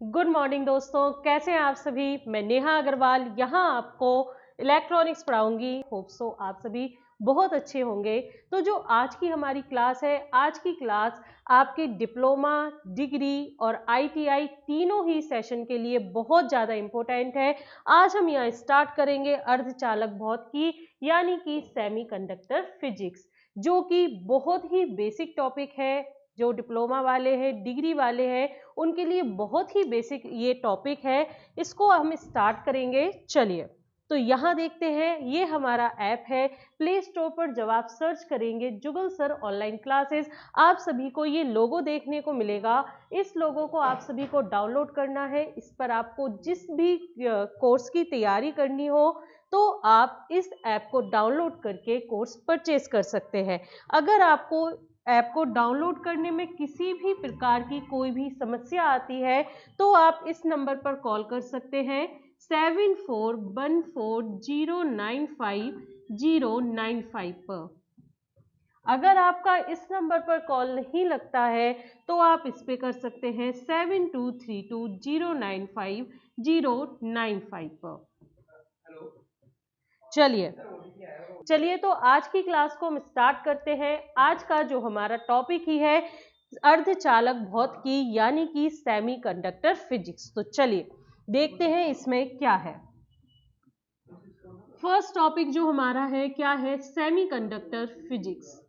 Good morning दोस्तों, कैसे हैं आप सभी। मैं नेहा अग्रवाल यहाँ आपको इलेक्ट्रॉनिक्स पढ़ाऊंगी। होप सो आप सभी बहुत अच्छे होंगे। तो जो आज की हमारी क्लास है, आज की क्लास आपकी डिप्लोमा, डिग्री और आईटीआई तीनों ही सेशन के लिए बहुत ज़्यादा इम्पोर्टेंट है। आज हम यहाँ स्टार्ट करेंगे अर्धचालक भौतिकी यानी कि सेमीकंडक्टर फिजिक्स, जो कि बहुत ही बेसिक टॉपिक है। जो डिप्लोमा वाले हैं, डिग्री वाले हैं, उनके लिए बहुत ही बेसिक ये टॉपिक है। इसको हम स्टार्ट करेंगे। चलिए, तो यहाँ देखते हैं, ये हमारा ऐप है। प्ले स्टोर पर जब आप सर्च करेंगे जुगल सर ऑनलाइन क्लासेस, आप सभी को ये लोगो देखने को मिलेगा। इस लोगो को आप सभी को डाउनलोड करना है। इस पर आपको जिस भी कोर्स की तैयारी करनी हो तो आप इस ऐप को डाउनलोड करके कोर्स परचेज कर सकते हैं। अगर आपको ऐप को डाउनलोड करने में किसी भी प्रकार की कोई भी समस्या आती है तो आप इस नंबर पर कॉल कर सकते हैं 7414095095 पर। अगर आपका इस नंबर पर कॉल नहीं लगता है तो आप इस पे कर सकते हैं 7232095095 पर। चलिए तो आज की क्लास को हम स्टार्ट करते हैं। आज का जो हमारा टॉपिक ही है अर्धचालक भौतिकी यानी कि सेमीकंडक्टर फिजिक्स। तो चलिए देखते हैं इसमें क्या है। फर्स्ट टॉपिक जो हमारा है क्या है, सेमीकंडक्टर फिजिक्स।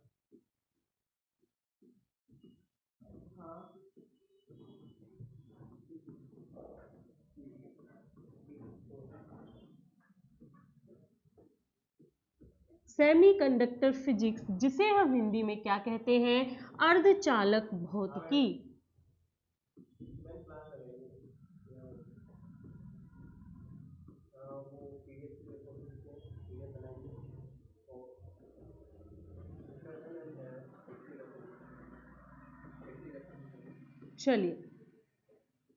सेमीकंडक्टर फिजिक्स, जिसे हम हिंदी में क्या कहते हैं, अर्धचालक भौतिकी। चलिए,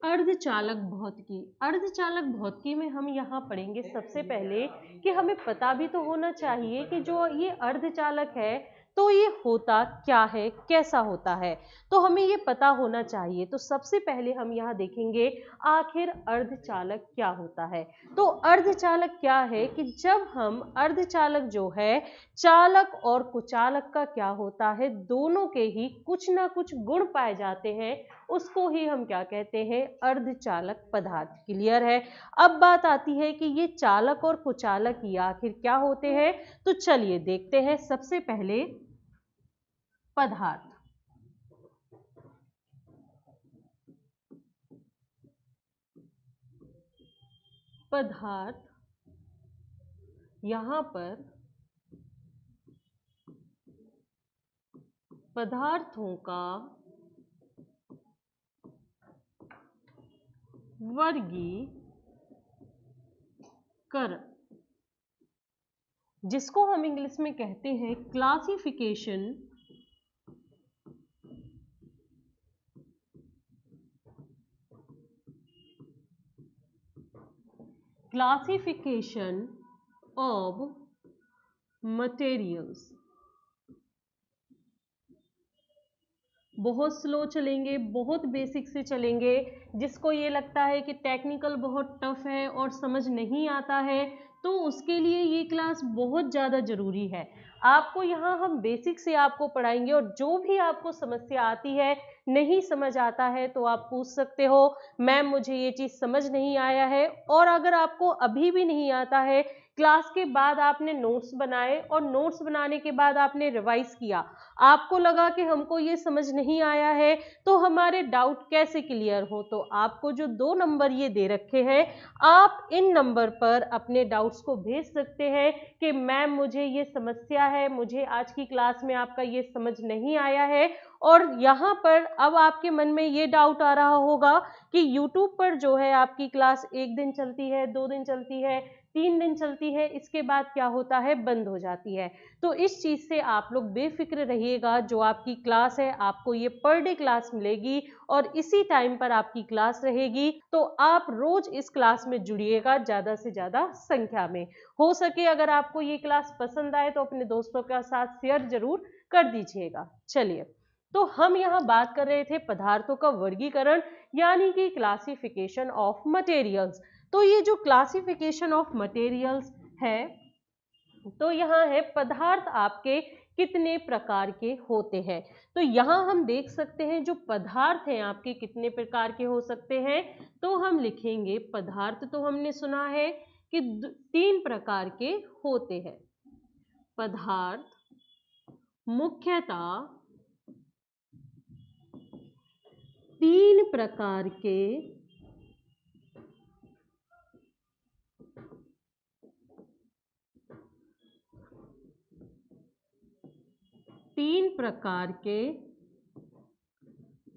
अर्धचालक भौतिकी। अर्धचालक भौतिकी में हम यहाँ पढ़ेंगे सबसे पहले कि हमें पता भी तो होना चाहिए कि जो ये अर्धचालक है तो ये होता क्या है, कैसा होता है। तो हमें ये पता होना चाहिए। तो सबसे पहले हम यहाँ देखेंगे आखिर अर्धचालक क्या होता है। तो अर्धचालक क्या है कि जब हम अर्धचालक जो है, चालक और कुचालक का क्या होता है, दोनों के ही कुछ ना कुछ गुण पाए जाते हैं, उसको ही हम क्या कहते हैं, अर्धचालक पदार्थ। क्लियर है। अब बात आती है कि ये चालक और कुचालक ये आखिर क्या होते हैं। तो चलिए देखते हैं। सबसे पहले पदार्थ। पदार्थ यहां पर पदार्थों का वर्गीकरण, जिसको हम इंग्लिश में कहते हैं क्लासिफिकेशन। Classification of materials. बहुत स्लो चलेंगे, बहुत बेसिक से चलेंगे। जिसको ये लगता है कि टेक्निकल बहुत टफ है और समझ नहीं आता है तो उसके लिए ये क्लास बहुत ज़्यादा ज़रूरी है। आपको यहाँ हम बेसिक से आपको पढ़ाएंगे और जो भी आपको समस्या आती है, नहीं समझ आता है तो आप पूछ सकते हो, मैम मुझे ये चीज़ समझ नहीं आया है। और अगर आपको अभी भी नहीं आता है, क्लास के बाद आपने नोट्स बनाए और नोट्स बनाने के बाद आपने रिवाइज किया, आपको लगा कि हमको ये समझ नहीं आया है तो हमारे डाउट कैसे क्लियर हो, तो आपको जो 2 नंबर ये दे रखे हैं, आप इन नंबर पर अपने डाउट्स को भेज सकते हैं कि मैम मुझे ये समस्या है, मुझे आज की क्लास में आपका ये समझ नहीं आया है। और यहाँ पर अब आपके मन में ये डाउट आ रहा होगा कि YouTube पर जो है आपकी क्लास 1 दिन चलती है, 2 दिन चलती है, 3 दिन चलती है, इसके बाद क्या होता है, बंद हो जाती है। तो इस चीज़ से आप लोग बेफिक्र रहिएगा। जो आपकी क्लास है आपको ये पर डे क्लास मिलेगी और इसी टाइम पर आपकी क्लास रहेगी। तो आप रोज इस क्लास में जुड़िएगा ज़्यादा से ज़्यादा संख्या में। हो सके अगर आपको ये क्लास पसंद आए तो अपने दोस्तों के साथ शेयर जरूर कर दीजिएगा। चलिए, तो हम यहाँ बात कर रहे थे पदार्थों का वर्गीकरण यानी कि क्लासिफिकेशन ऑफ मटेरियल्स। तो ये जो क्लासिफिकेशन ऑफ मटेरियल्स है, तो यहाँ है पदार्थ आपके कितने प्रकार के होते हैं। तो यहाँ हम देख सकते हैं जो पदार्थ हैं आपके कितने प्रकार के हो सकते हैं। तो हम लिखेंगे पदार्थ, तो हमने सुना है कि 3 प्रकार के होते हैं। पदार्थ मुख्यतः 3 प्रकार के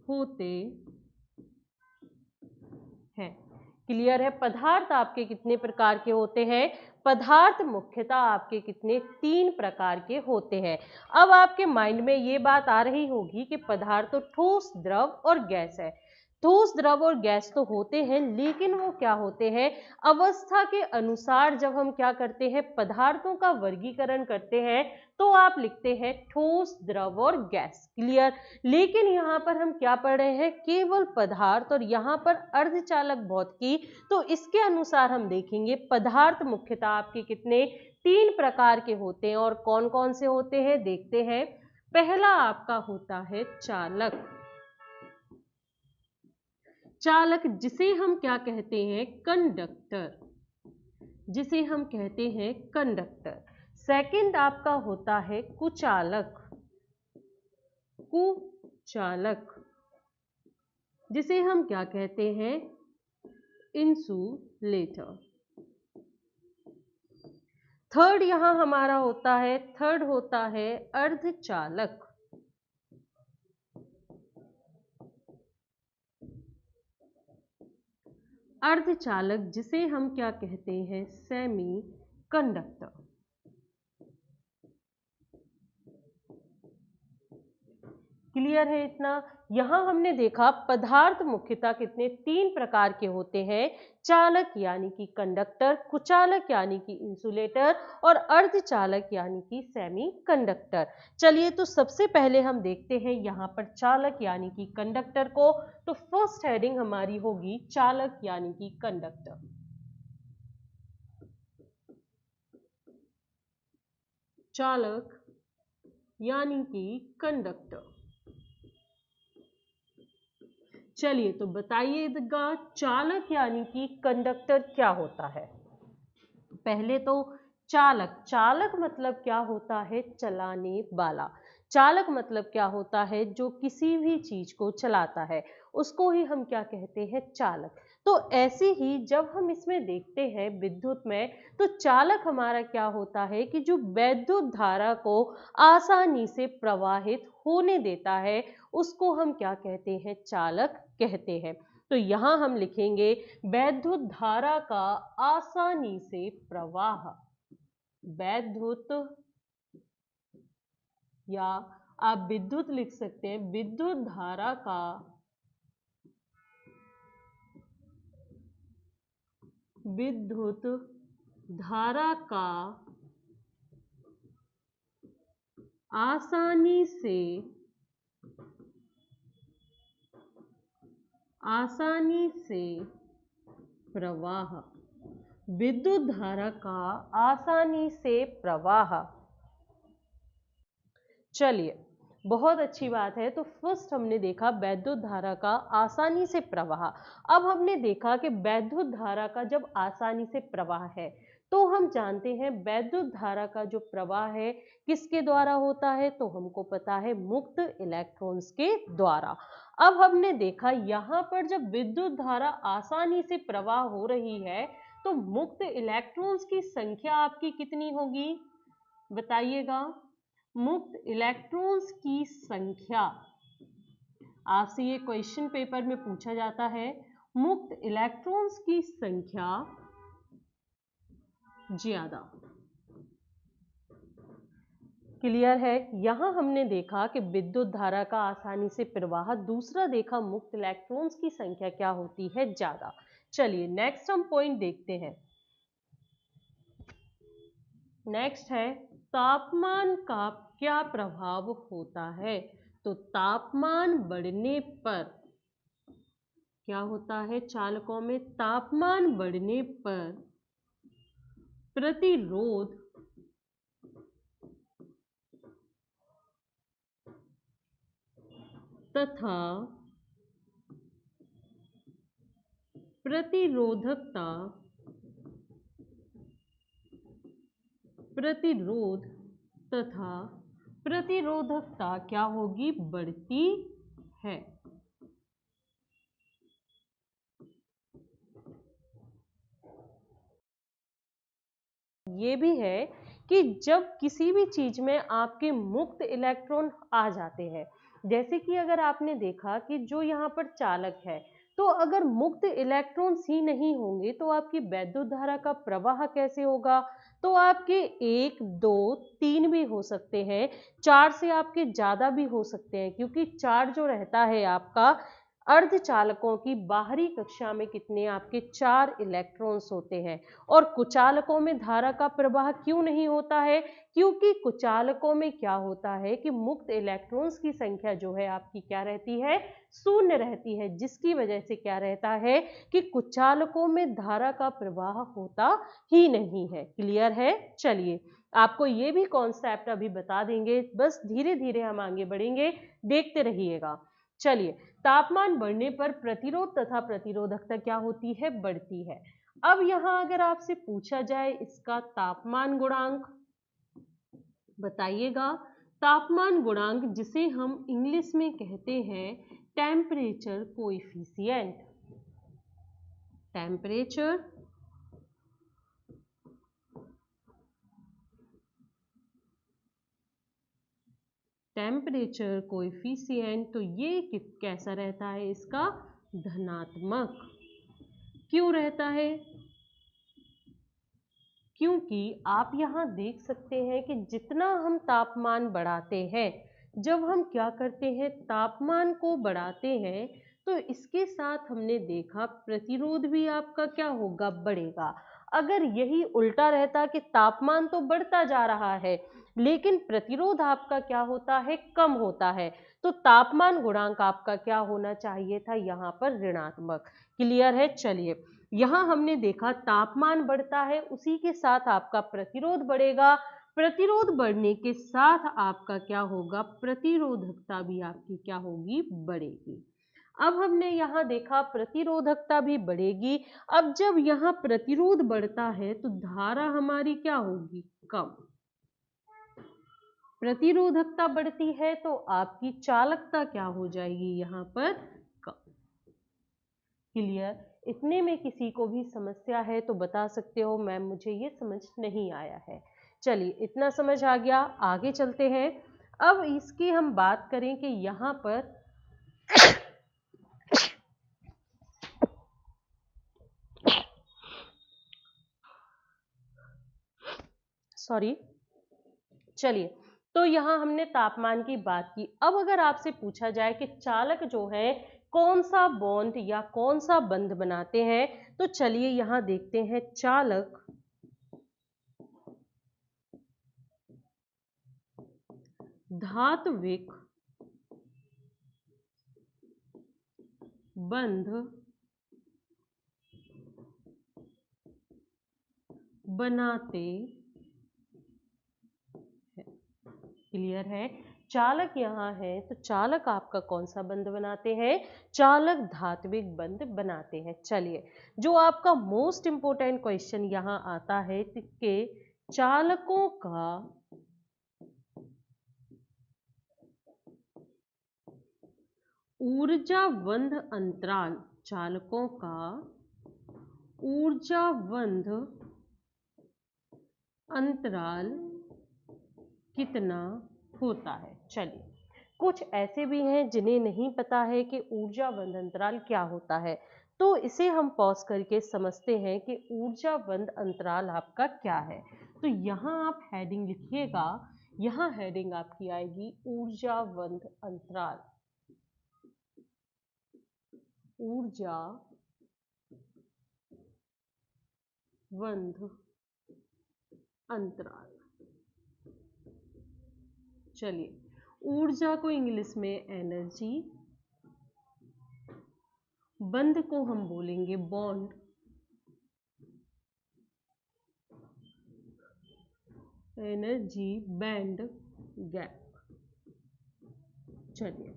होते हैं। क्लियर है? पदार्थ आपके कितने प्रकार के होते हैं? पदार्थ मुख्यतः आपके कितने 3 प्रकार के होते हैं। अब आपके माइंड में ये बात आ रही होगी कि पदार्थ तो ठोस, द्रव और गैस है। ठोस, द्रव और गैस तो होते हैं, लेकिन वो क्या होते हैं, अवस्था के अनुसार जब हम क्या करते हैं, पदार्थों का वर्गीकरण करते हैं, तो आप लिखते हैं ठोस, द्रव और गैस। क्लियर? लेकिन यहाँ पर हम क्या पढ़ रहे हैं, केवल पदार्थ, और यहाँ पर अर्धचालक भौतिकी। तो इसके अनुसार हम देखेंगे पदार्थ मुख्यतः आपके कितने 3 प्रकार के होते हैं, और कौन कौन से होते हैं देखते हैं। पहला आपका होता है चालक। चालक जिसे हम क्या कहते हैं, कंडक्टर, जिसे हम कहते हैं कंडक्टर। सेकंड आपका होता है कुचालक, कुचालक जिसे हम क्या कहते हैं, इंसुलेटर। थर्ड यहां हमारा होता है, थर्ड होता है अर्धचालक। अर्धचालक जिसे हम क्या कहते हैं, सेमी कंडक्टर। क्लियर है इतना? यहां हमने देखा पदार्थ मुख्यतः कितने 3 प्रकार के होते हैं, चालक यानी कि कंडक्टर, कुचालक यानी कि इंसुलेटर, और अर्धचालक यानी कि सेमी कंडक्टर। चलिए, तो सबसे पहले हम देखते हैं यहां पर चालक यानी कि कंडक्टर को। तो फर्स्ट हेडिंग हमारी होगी चालक यानी कि कंडक्टर। चालक यानी कि कंडक्टर। चलिए, तो बताइएगा चालक यानी कि कंडक्टर क्या होता है। पहले तो चालक, चालक मतलब क्या होता है, चलाने वाला। चालक मतलब क्या होता है, जो किसी भी चीज को चलाता है, उसको ही हम क्या कहते हैं, चालक। तो ऐसे ही जब हम इसमें देखते हैं विद्युत में, तो चालक हमारा क्या होता है कि जो वैद्युत धारा को आसानी से प्रवाहित होने देता है, उसको हम क्या कहते हैं, चालक कहते हैं। तो यहां हम लिखेंगे वैद्युत धारा का आसानी से प्रवाह। वैद्युत, या आप विद्युत लिख सकते हैं, विद्युत धारा का विद्युत धारा का आसानी से प्रवाह। विद्युत धारा का आसानी से प्रवाह। चलिए, बहुत अच्छी बात है। तो फर्स्ट हमने देखा वैद्युत धारा का आसानी से प्रवाह। अब हमने देखा कि वैद्युत धारा का जब आसानी से प्रवाह है, तो हम जानते हैं वैद्युत धारा का जो प्रवाह है किसके द्वारा होता है, तो हमको पता है मुक्त इलेक्ट्रॉन्स के द्वारा। अब हमने देखा यहाँ पर जब विद्युत धारा आसानी से प्रवाह हो रही है, तो मुक्त इलेक्ट्रॉन्स की संख्या आपकी कितनी होगी, बताइएगा। मुक्त इलेक्ट्रॉन्स की संख्या, आपसे ये क्वेश्चन पेपर में पूछा जाता है, मुक्त इलेक्ट्रॉन्स की संख्या ज्यादा। क्लियर है? यहां हमने देखा कि विद्युत धारा का आसानी से प्रवाह, दूसरा देखा मुक्त इलेक्ट्रॉन्स की संख्या क्या होती है, ज्यादा। चलिए, नेक्स्ट हम पॉइंट देखते हैं। नेक्स्ट है तापमान का क्या प्रभाव होता है। तो तापमान बढ़ने पर क्या होता है चालकों में? तापमान बढ़ने पर प्रतिरोध तथा प्रतिरोधकता प्रतिरोध तथा प्रतिरोधकता क्या होगी? बढ़ती है। ये भी है कि जब किसी भी चीज में आपके मुक्त इलेक्ट्रॉन आ जाते हैं, जैसे कि अगर आपने देखा कि जो यहाँ पर चालक है, तो अगर मुक्त इलेक्ट्रॉन्स ही नहीं होंगे तो आपकी वैद्युत धारा का प्रवाह कैसे होगा? तो आपके 1, 2, 3 भी हो सकते हैं, 4 से आपके ज्यादा भी हो सकते हैं, क्योंकि 4 जो रहता है आपका अर्धचालकों की बाहरी कक्षा में कितने आपके 4 इलेक्ट्रॉन्स होते हैं। और कुचालकों में धारा का प्रवाह क्यों नहीं होता है? क्योंकि कुचालकों में क्या होता है कि मुक्त इलेक्ट्रॉन्स की संख्या जो है आपकी क्या रहती है? शून्य रहती है, जिसकी वजह से क्या रहता है कि कुचालकों में धारा का प्रवाह होता ही नहीं है। क्लियर है? चलिए आपको ये भी कॉन्सेप्ट अभी बता देंगे, बस धीरे धीरे हम आगे बढ़ेंगे, देखते रहिएगा। चलिए, तापमान बढ़ने पर प्रतिरोध तथा प्रतिरोधकता क्या होती है? बढ़ती है। अब यहां अगर आपसे पूछा जाए इसका तापमान गुणांक बताइएगा। तापमान गुणांक जिसे हम इंग्लिश में कहते हैं temperature coefficient. Temperature temperature coefficient, तो ये कैसा रहता है? इसका धनात्मक। क्यों रहता है? क्योंकि आप यहाँ देख सकते हैं कि जितना हम तापमान बढ़ाते हैं, जब हम क्या करते हैं तापमान को बढ़ाते हैं, तो इसके साथ हमने देखा प्रतिरोध भी आपका क्या होगा? बढ़ेगा। अगर यही उल्टा रहता कि तापमान तो बढ़ता जा रहा है लेकिन प्रतिरोध आपका क्या होता है? कम होता है, तो तापमान गुणांक आपका क्या होना चाहिए था? यहाँ पर ऋणात्मक। क्लियर है? चलिए, यहां हमने देखा तापमान बढ़ता है, उसी के साथ आपका प्रतिरोध बढ़ेगा। प्रतिरोध बढ़ने के साथ आपका क्या होगा? प्रतिरोधकता भी आपकी क्या होगी? बढ़ेगी। अब हमने यहाँ देखा प्रतिरोधकता भी बढ़ेगी। अब जब यहाँ प्रतिरोध बढ़ता है तो धारा हमारी क्या होगी? कम। प्रतिरोधकता बढ़ती है तो आपकी चालकता क्या हो जाएगी? यहाँ पर कम। क्लियर? इतने में किसी को भी समस्या है तो बता सकते हो मैम मुझे ये समझ नहीं आया है। चलिए, इतना समझ आ गया, आगे चलते हैं। अब इसकी हम बात करें कि यहाँ पर सॉरी, चलिए, तो यहाँ हमने तापमान की बात की। अब अगर आपसे पूछा जाए कि चालक जो है कौन सा बॉन्ड या कौन सा बंध बनाते हैं, तो चलिए यहाँ देखते हैं। चालक धात्विक बंध बनाते हैं। क्लियर है? चालक यहाँ है तो चालक आपका कौन सा बंध बनाते हैं? चालक धात्विक बंध बनाते हैं। चलिए, जो आपका मोस्ट इंपोर्टेंट क्वेश्चन यहाँ आता है कि चालकों का ऊर्जावंध अंतराल, चालकों का ऊर्जावंध अंतराल कितना होता है? चलिए, कुछ ऐसे भी हैं जिन्हें नहीं पता है कि ऊर्जावंध अंतराल क्या होता है, तो इसे हम पॉज करके समझते हैं कि ऊर्जावंध अंतराल आपका क्या है। तो यहाँ आप हेडिंग लिखिएगा, यहाँ हेडिंग आपकी आएगी ऊर्जावंध अंतराल। ऊर्जावंध अंतराल। चलिए, ऊर्जा को इंग्लिश में एनर्जी, बंध को हम बोलेंगे बॉन्ड, एनर्जी बैंड गैप। चलिए,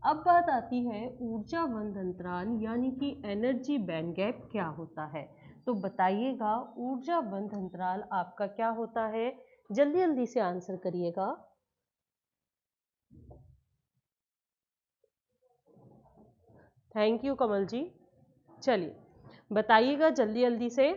अब बात आती है ऊर्जा बंध अंतराल यानी कि एनर्जी बैंड गैप क्या होता है। तो बताइएगा ऊर्जा बंध अंतराल आपका क्या होता है, जल्दी जल्दी से आंसर करिएगा। थैंक यू कमल जी। चलिए बताइएगा जल्दी जल्दी से,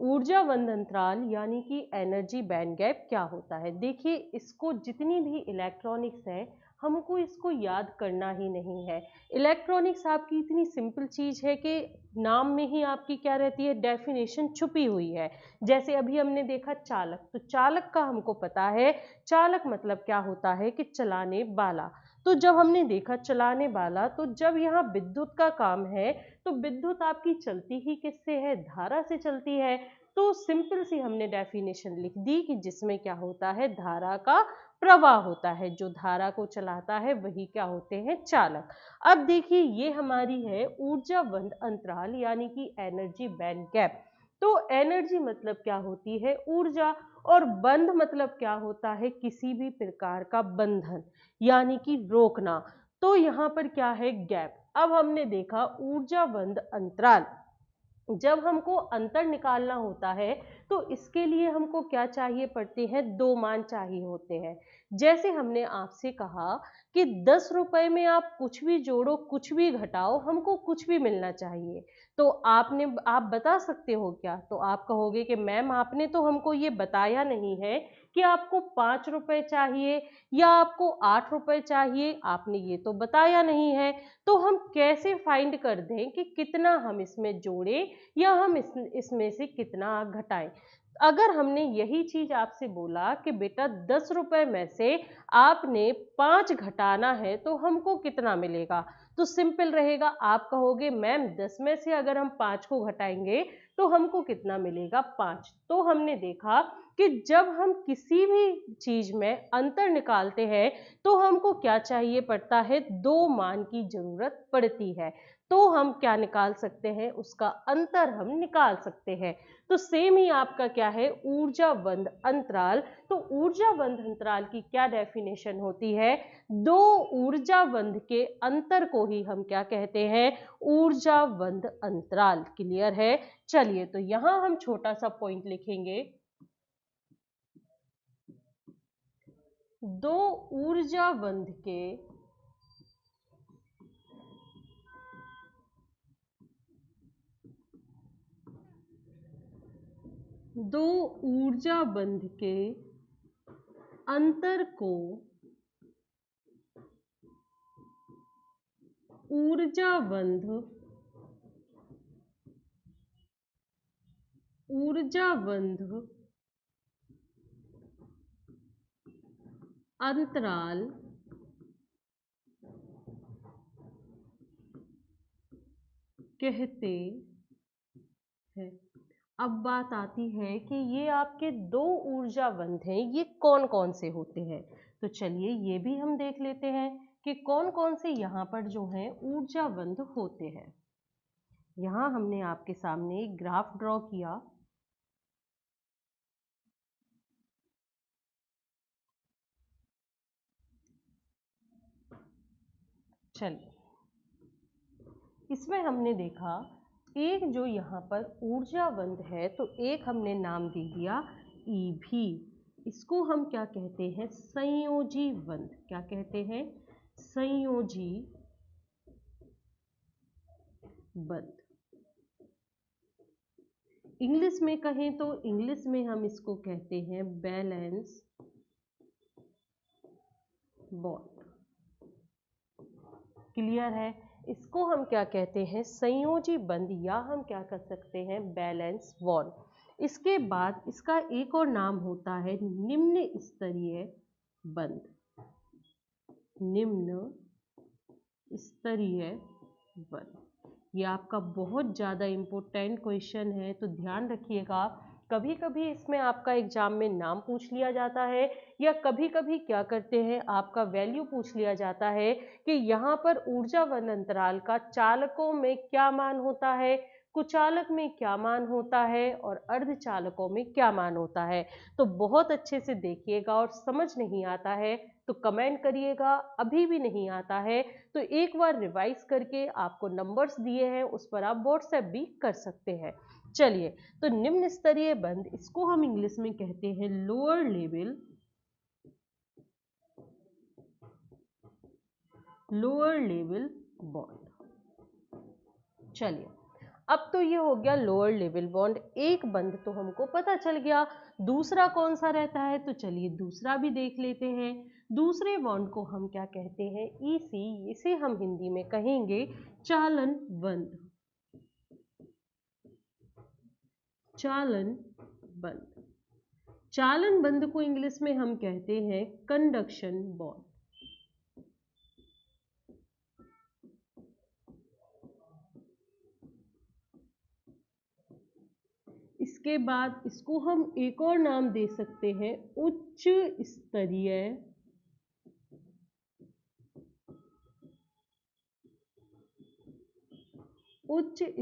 ऊर्जा बंध अंतराल यानी कि एनर्जी बैंड गैप क्या होता है। देखिए, इसको जितनी भी इलेक्ट्रॉनिक्स है हमको इसको याद करना ही नहीं है। इलेक्ट्रॉनिक्स आपकी इतनी सिंपल चीज है कि नाम में ही आपकी क्या रहती है, डेफिनेशन छुपी हुई है। जैसे अभी हमने देखा चालक, तो चालक का हमको पता है, चालक मतलब क्या होता है कि चलाने वाला। तो जब हमने देखा चलाने वाला, तो जब यहाँ विद्युत का काम है तो विद्युत आपकी चलती ही किससे है, धारा से चलती है। तो सिंपल सी हमने डेफिनेशन लिख दी कि जिसमें क्या होता है, धारा का प्रवाह होता है, जो धारा को चलाता है वही क्या होते हैं, चालक। अब देखिए, ये हमारी है ऊर्जा बंध अंतराल यानी कि एनर्जी बैंड गैप। तो एनर्जी मतलब क्या होती है, ऊर्जा, और बंध मतलब क्या होता है, किसी भी प्रकार का बंधन यानी कि रोकना। तो यहाँ पर क्या है, गैप। अब हमने देखा ऊर्जा बंध अंतराल, जब हमको अंतर निकालना होता है तो इसके लिए हमको क्या चाहिए पड़ते हैं, दो मान चाहिए होते हैं। जैसे हमने आपसे कहा कि 10 रुपए में आप कुछ भी जोड़ो कुछ भी घटाओ हमको कुछ भी मिलना चाहिए। तो आप बता सकते हो क्या, तो आप कहोगे कि मैम आपने तो हमको ये बताया नहीं है कि आपको 5 रुपए चाहिए या आपको 8 रुपए चाहिए, आपने ये तो बताया नहीं है। तो हम कैसे फाइंड कर दें कि कितना हम इसमें जोड़ें या हम इसमें से कितना घटाएं। अगर हमने यही चीज आपसे बोला कि बेटा 10 रुपए में से आपने 5 घटाना है तो हमको कितना मिलेगा, तो सिंपल रहेगा, आप कहोगे मैम 10 में से अगर हम 5 को घटाएंगे तो हमको कितना मिलेगा, 5। तो हमने देखा कि जब हम किसी भी चीज में अंतर निकालते हैं तो हमको क्या चाहिए पड़ता है, दो मान की जरूरत पड़ती है। तो हम क्या निकाल सकते हैं, उसका अंतर हम निकाल सकते हैं। तो सेम ही आपका क्या है, ऊर्जा बंध अंतराल। तो ऊर्जा बंध अंतराल की क्या डेफिनेशन होती है, दो ऊर्जा बंध के अंतर को ही हम क्या कहते हैं, ऊर्जा बंध अंतराल। क्लियर है। चलिए, तो यहां हम छोटा सा पॉइंट लिखेंगे, दो ऊर्जा बंध के दो ऊर्जा बंध के अंतर को ऊर्जा बंध अंतराल कहते हैं। अब बात आती है कि ये आपके दो ऊर्जा बंध हैं, ये कौन कौन से होते हैं। तो चलिए ये भी हम देख लेते हैं कि कौन कौन से यहाँ पर जो हैं ऊर्जा बंध होते हैं। यहाँ हमने आपके सामने एक ग्राफ ड्रॉ किया। चलिए, इसमें हमने देखा एक जो यहाँ पर ऊर्जा बंध है, तो एक हमने नाम दे दिया EV। इसको हम क्या कहते हैं, संयोजी बंध। क्या कहते हैं, संयोजी बंध। इंग्लिश में कहें तो इंग्लिश में हम इसको कहते हैं बैलेंस बॉन्ड। क्लियर है। इसको हम क्या कहते हैं, संयोजी बंध, या हम क्या कर सकते हैं, बैलेंस बॉन्ड। इसके बाद इसका एक और नाम होता है निम्न स्तरीय बंध। निम्न स्तरीय बंध, ये आपका बहुत ज़्यादा इम्पोर्टेंट क्वेश्चन है, तो ध्यान रखिएगा कभी कभी इसमें आपका एग्जाम में नाम पूछ लिया जाता है, या कभी कभी क्या करते हैं आपका वैल्यू पूछ लिया जाता है कि यहाँ पर ऊर्जावन अंतराल का चालकों में क्या मान होता है, कुचालक में क्या मान होता है और अर्धचालकों में क्या मान होता है। तो बहुत अच्छे से देखिएगा, और समझ नहीं आता है तो कमेंट करिएगा, अभी भी नहीं आता है तो एक बार रिवाइज करके आपको नंबर्स दिए हैं उस पर आप व्हाट्सएप भी कर सकते हैं। चलिए, तो निम्न स्तरीय बंध, इसको हम इंग्लिश में कहते हैं लोअर लेवल बॉन्ड। चलिए, अब तो ये हो गया लोअर लेवल बॉन्ड, एक बंध तो हमको पता चल गया। दूसरा कौन सा रहता है, तो चलिए दूसरा भी देख लेते हैं। दूसरे बॉन्ड को हम क्या कहते हैं, ईसी, इसे हम हिंदी में कहेंगे चालन बंध। चालन बंध, चालन बंध को इंग्लिश में हम कहते हैं कंडक्शन बॉन्ड। इसके बाद इसको हम एक और नाम दे सकते हैं उच्च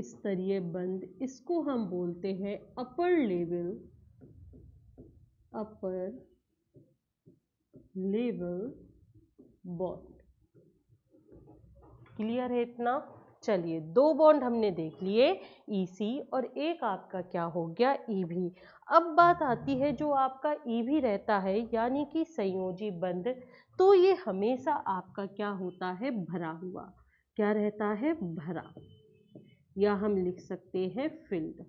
स्तरीय बंध, इसको हम बोलते हैं अपर लेवल बॉन्ड। क्लियर है इतना? चलिए, दो बॉन्ड हमने देख लिए, ईसी, और एक आपका क्या हो गया, ईवी। अब बात आती है जो आपका ईवी रहता है यानी कि संयोजी बंध, तो ये हमेशा आपका क्या होता है, भरा हुआ। क्या रहता है, भरा, या हम लिख सकते हैं फिल्ड।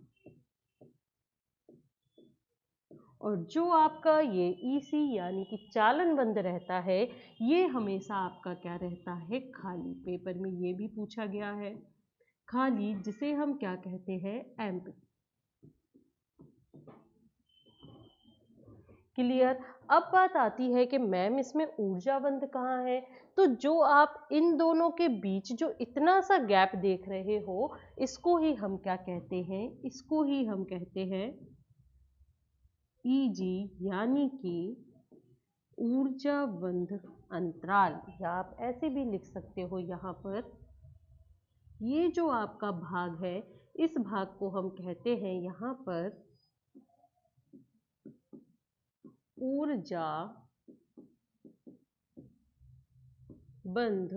और जो आपका ये ईसी यानी कि चालन बंध रहता है, ये हमेशा आपका क्या रहता है, खाली। पेपर में ये भी पूछा गया है, खाली, जिसे हम क्या कहते हैं, एम्प्टी। क्लियर? अब बात आती है कि मैम इसमें ऊर्जा बंध कहाँ है, तो जो आप इन दोनों के बीच जो इतना सा गैप देख रहे हो, इसको ही हम क्या कहते हैं, इसको ही हम कहते हैं ईजी, यानी कि ऊर्जा बंध अंतराल, या आप ऐसे भी लिख सकते हो यहाँ पर, ये जो आपका भाग है, इस भाग को हम कहते हैं यहाँ पर ऊर्जा बंध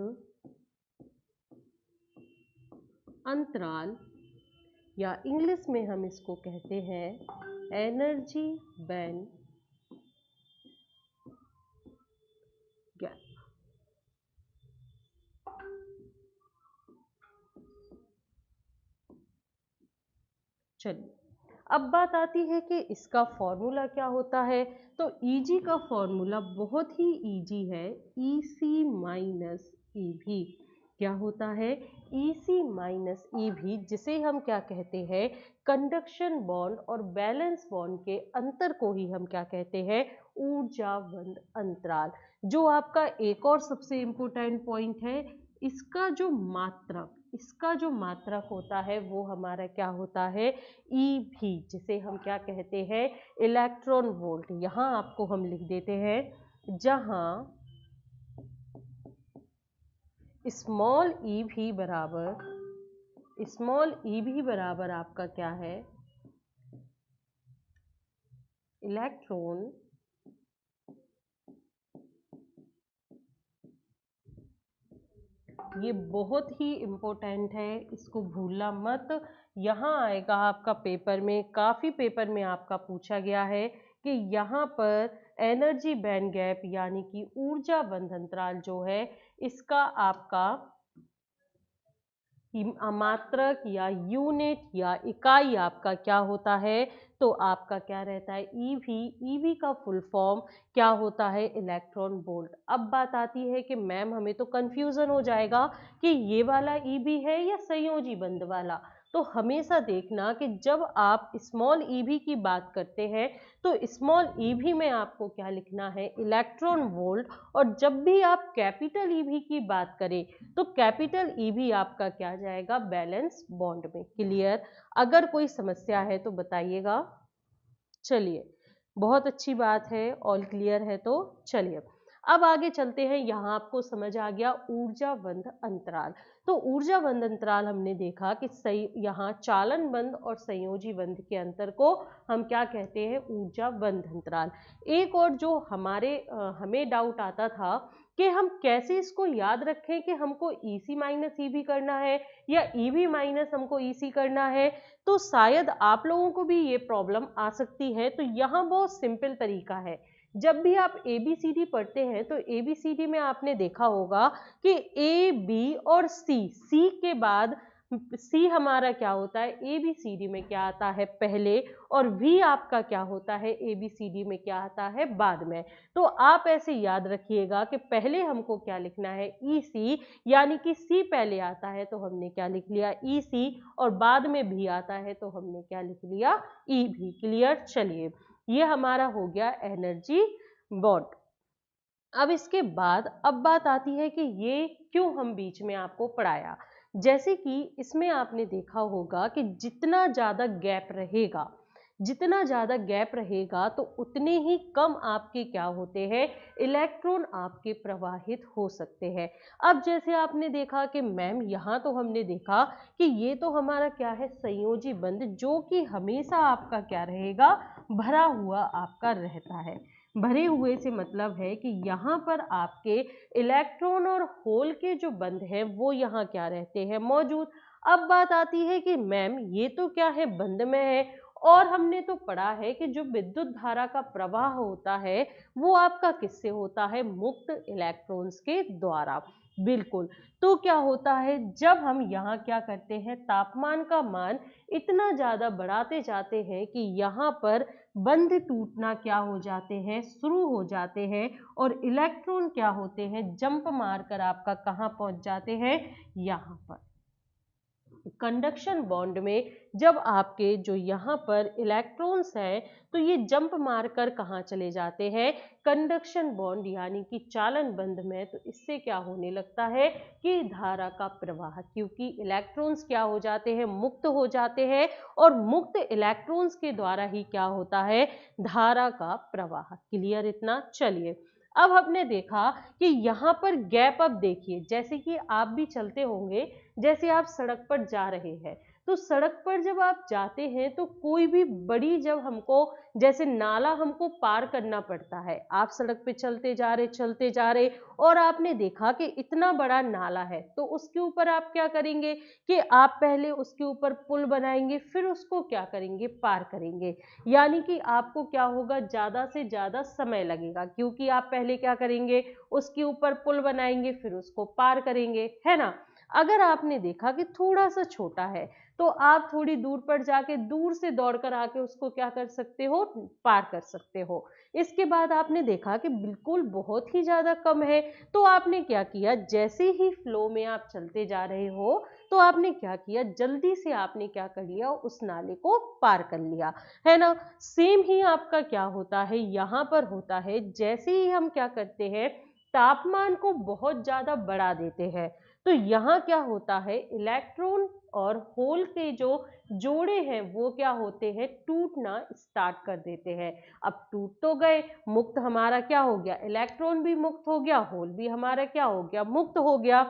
अंतराल, या इंग्लिश में हम इसको कहते हैं एनर्जी बैंड गैप। चलिए, अब बात आती है कि इसका फॉर्मूला क्या होता है, तो ईजी का फॉर्मूला बहुत ही ईजी है, ईसी माइनस ईवी। क्या होता है, ईसी माइनस ईवी, जिसे हम क्या कहते हैं, कंडक्शन बॉन्ड और बैलेंस बॉन्ड के अंतर को ही हम क्या कहते हैं, ऊर्जा बंध अंतराल। जो आपका एक और सबसे इम्पोर्टेंट पॉइंट है, इसका जो मात्रक होता है वो हमारा क्या होता है, ईवी, जिसे हम क्या कहते हैं, इलेक्ट्रॉन वोल्ट। यहाँ आपको हम लिख देते हैं, जहां स्मॉल ईवी बराबर आपका क्या है, इलेक्ट्रॉन ये बहुत ही इम्पोर्टेंट है, इसको भूलना मत। यहाँ आएगा आपका पेपर में, काफ़ी पेपर में आपका पूछा गया है कि यहाँ पर एनर्जी बैंड गैप यानी कि ऊर्जा बंध अंतराल जो है, इसका आपका मात्रक या यूनिट या इकाई आपका क्या होता है, तो आपका क्या रहता है, ईवी का फुल फॉर्म क्या होता है, इलेक्ट्रॉन वोल्ट। अब बात आती है कि मैम हमें तो कंफ्यूजन हो जाएगा कि ये वाला ईवी है या संयोजी बंध वाला। तो हमेशा देखना कि जब आप स्मॉल ईवी की बात करते हैं तो स्मॉल ईवी में आपको क्या लिखना है, इलेक्ट्रॉन वोल्ट, और जब भी आप कैपिटल ईवी की बात करें तो कैपिटल ईवी आपका क्या जाएगा, बैलेंस बॉन्ड में। क्लियर? अगर कोई समस्या है तो बताइएगा। चलिए, बहुत अच्छी बात है, ऑल क्लियर है। तो चलिए अब आगे चलते हैं। यहाँ आपको समझ आ गया ऊर्जा बंध अंतराल। तो ऊर्जा बंध अंतराल हमने देखा कि सही यहाँ चालन बंध और संयोजी बंध के अंतर को हम क्या कहते हैं, ऊर्जा बंध अंतराल। एक और जो हमें डाउट आता था कि हम कैसे इसको याद रखें कि हमको EC माइनस EB करना है या EB माइनस हमको EC करना है, तो शायद आप लोगों को भी ये प्रॉब्लम आ सकती है। तो यहाँ बहुत सिंपल तरीका है। जब भी आप ABCD पढ़ते हैं तो ABCD में आपने देखा होगा कि A, B और C के बाद C हमारा क्या होता है, ABCD में क्या आता है पहले, और V आपका क्या होता है, ABCD में क्या आता है बाद में। तो आप ऐसे याद रखिएगा कि पहले हमको क्या लिखना है, EC, यानी कि C पहले आता है तो हमने क्या लिख लिया, EC, और बाद में V आता है तो हमने क्या लिख लिया, EV। क्लियर। चलिए, ये हमारा हो गया एनर्जी बॉन्ड। अब इसके बाद अब बात आती है कि ये क्यों हम बीच में आपको पढ़ाया। जैसे कि इसमें आपने देखा होगा कि जितना ज़्यादा गैप रहेगा तो उतने ही कम आपके क्या होते हैं, इलेक्ट्रॉन आपके प्रवाहित हो सकते हैं। अब जैसे आपने देखा कि मैम यहाँ तो हमने देखा कि ये तो हमारा क्या है, संयोजी बंध, जो कि हमेशा आपका क्या रहेगा, भरा हुआ आपका रहता है। भरे हुए से मतलब है कि यहाँ पर आपके इलेक्ट्रॉन और होल के जो बंध हैं वो यहाँ क्या रहते हैं, मौजूद। अब बात आती है कि मैम ये तो क्या है, बंध में है, और हमने तो पढ़ा है कि जो विद्युत धारा का प्रवाह होता है वो आपका किससे होता है, मुक्त इलेक्ट्रॉन्स के द्वारा। बिल्कुल। तो क्या होता है, जब हम यहाँ क्या करते हैं, तापमान का मान इतना ज्यादा बढ़ाते जाते हैं कि यहाँ पर बंध टूटना क्या हो जाते हैं, शुरू हो जाते हैं, और इलेक्ट्रॉन क्या होते हैं, जंप मारकर आपका कहाँ पहुंच जाते हैं, यहाँ पर कंडक्शन बॉन्ड में। जब आपके जो यहाँ पर इलेक्ट्रॉन्स हैं तो ये जंप मारकर कहाँ चले जाते हैं, कंडक्शन बॉन्ड यानी कि चालन बंध में। तो इससे क्या होने लगता है कि धारा का प्रवाह, क्योंकि इलेक्ट्रॉन्स क्या हो जाते हैं, मुक्त हो जाते हैं, और मुक्त इलेक्ट्रॉन्स के द्वारा ही क्या होता है, धारा का प्रवाह। क्लियर इतना। चलिए, अब हमने देखा कि यहाँ पर गैप, अब देखिए जैसे कि आप भी चलते होंगे, जैसे आप सड़क पर जा रहे हैं, तो सड़क पर जब आप जाते हैं तो कोई भी बड़ी, जब हमको जैसे नाला हमको पार करना पड़ता है, आप सड़क पे चलते जा रहे और आपने देखा कि इतना बड़ा नाला है, तो उसके ऊपर आप क्या करेंगे कि आप पहले उसके ऊपर पुल बनाएंगे, फिर उसको क्या करेंगे, पार करेंगे। यानी कि आपको क्या होगा, ज्यादा से ज्यादा समय लगेगा, क्योंकि आप पहले क्या करेंगे, उसके ऊपर पुल बनाएंगे, फिर उसको पार करेंगे, है ना। अगर आपने देखा कि थोड़ा सा छोटा है तो आप थोड़ी दूर पर जाके दूर से दौड़कर आके उसको क्या कर सकते हो, पार कर सकते हो। इसके बाद आपने देखा कि बिल्कुल बहुत ही ज्यादा कम है, तो आपने क्या किया, जैसे ही फ्लो में आप चलते जा रहे हो तो आपने क्या किया, जल्दी से आपने क्या कर लिया, उस नाले को पार कर लिया, है ना। सेम ही आपका क्या होता है, यहाँ पर होता है, जैसे ही हम क्या करते हैं, तापमान को बहुत ज्यादा बढ़ा देते हैं, तो यहाँ क्या होता है, इलेक्ट्रॉन और होल के जो जोड़े हैं वो क्या होते हैं, टूटना स्टार्ट कर देते हैं। अब टूट तो गए, मुक्त हमारा क्या हो गया, इलेक्ट्रॉन भी मुक्त हो गया, होल भी हमारा क्या हो गया, मुक्त हो गया।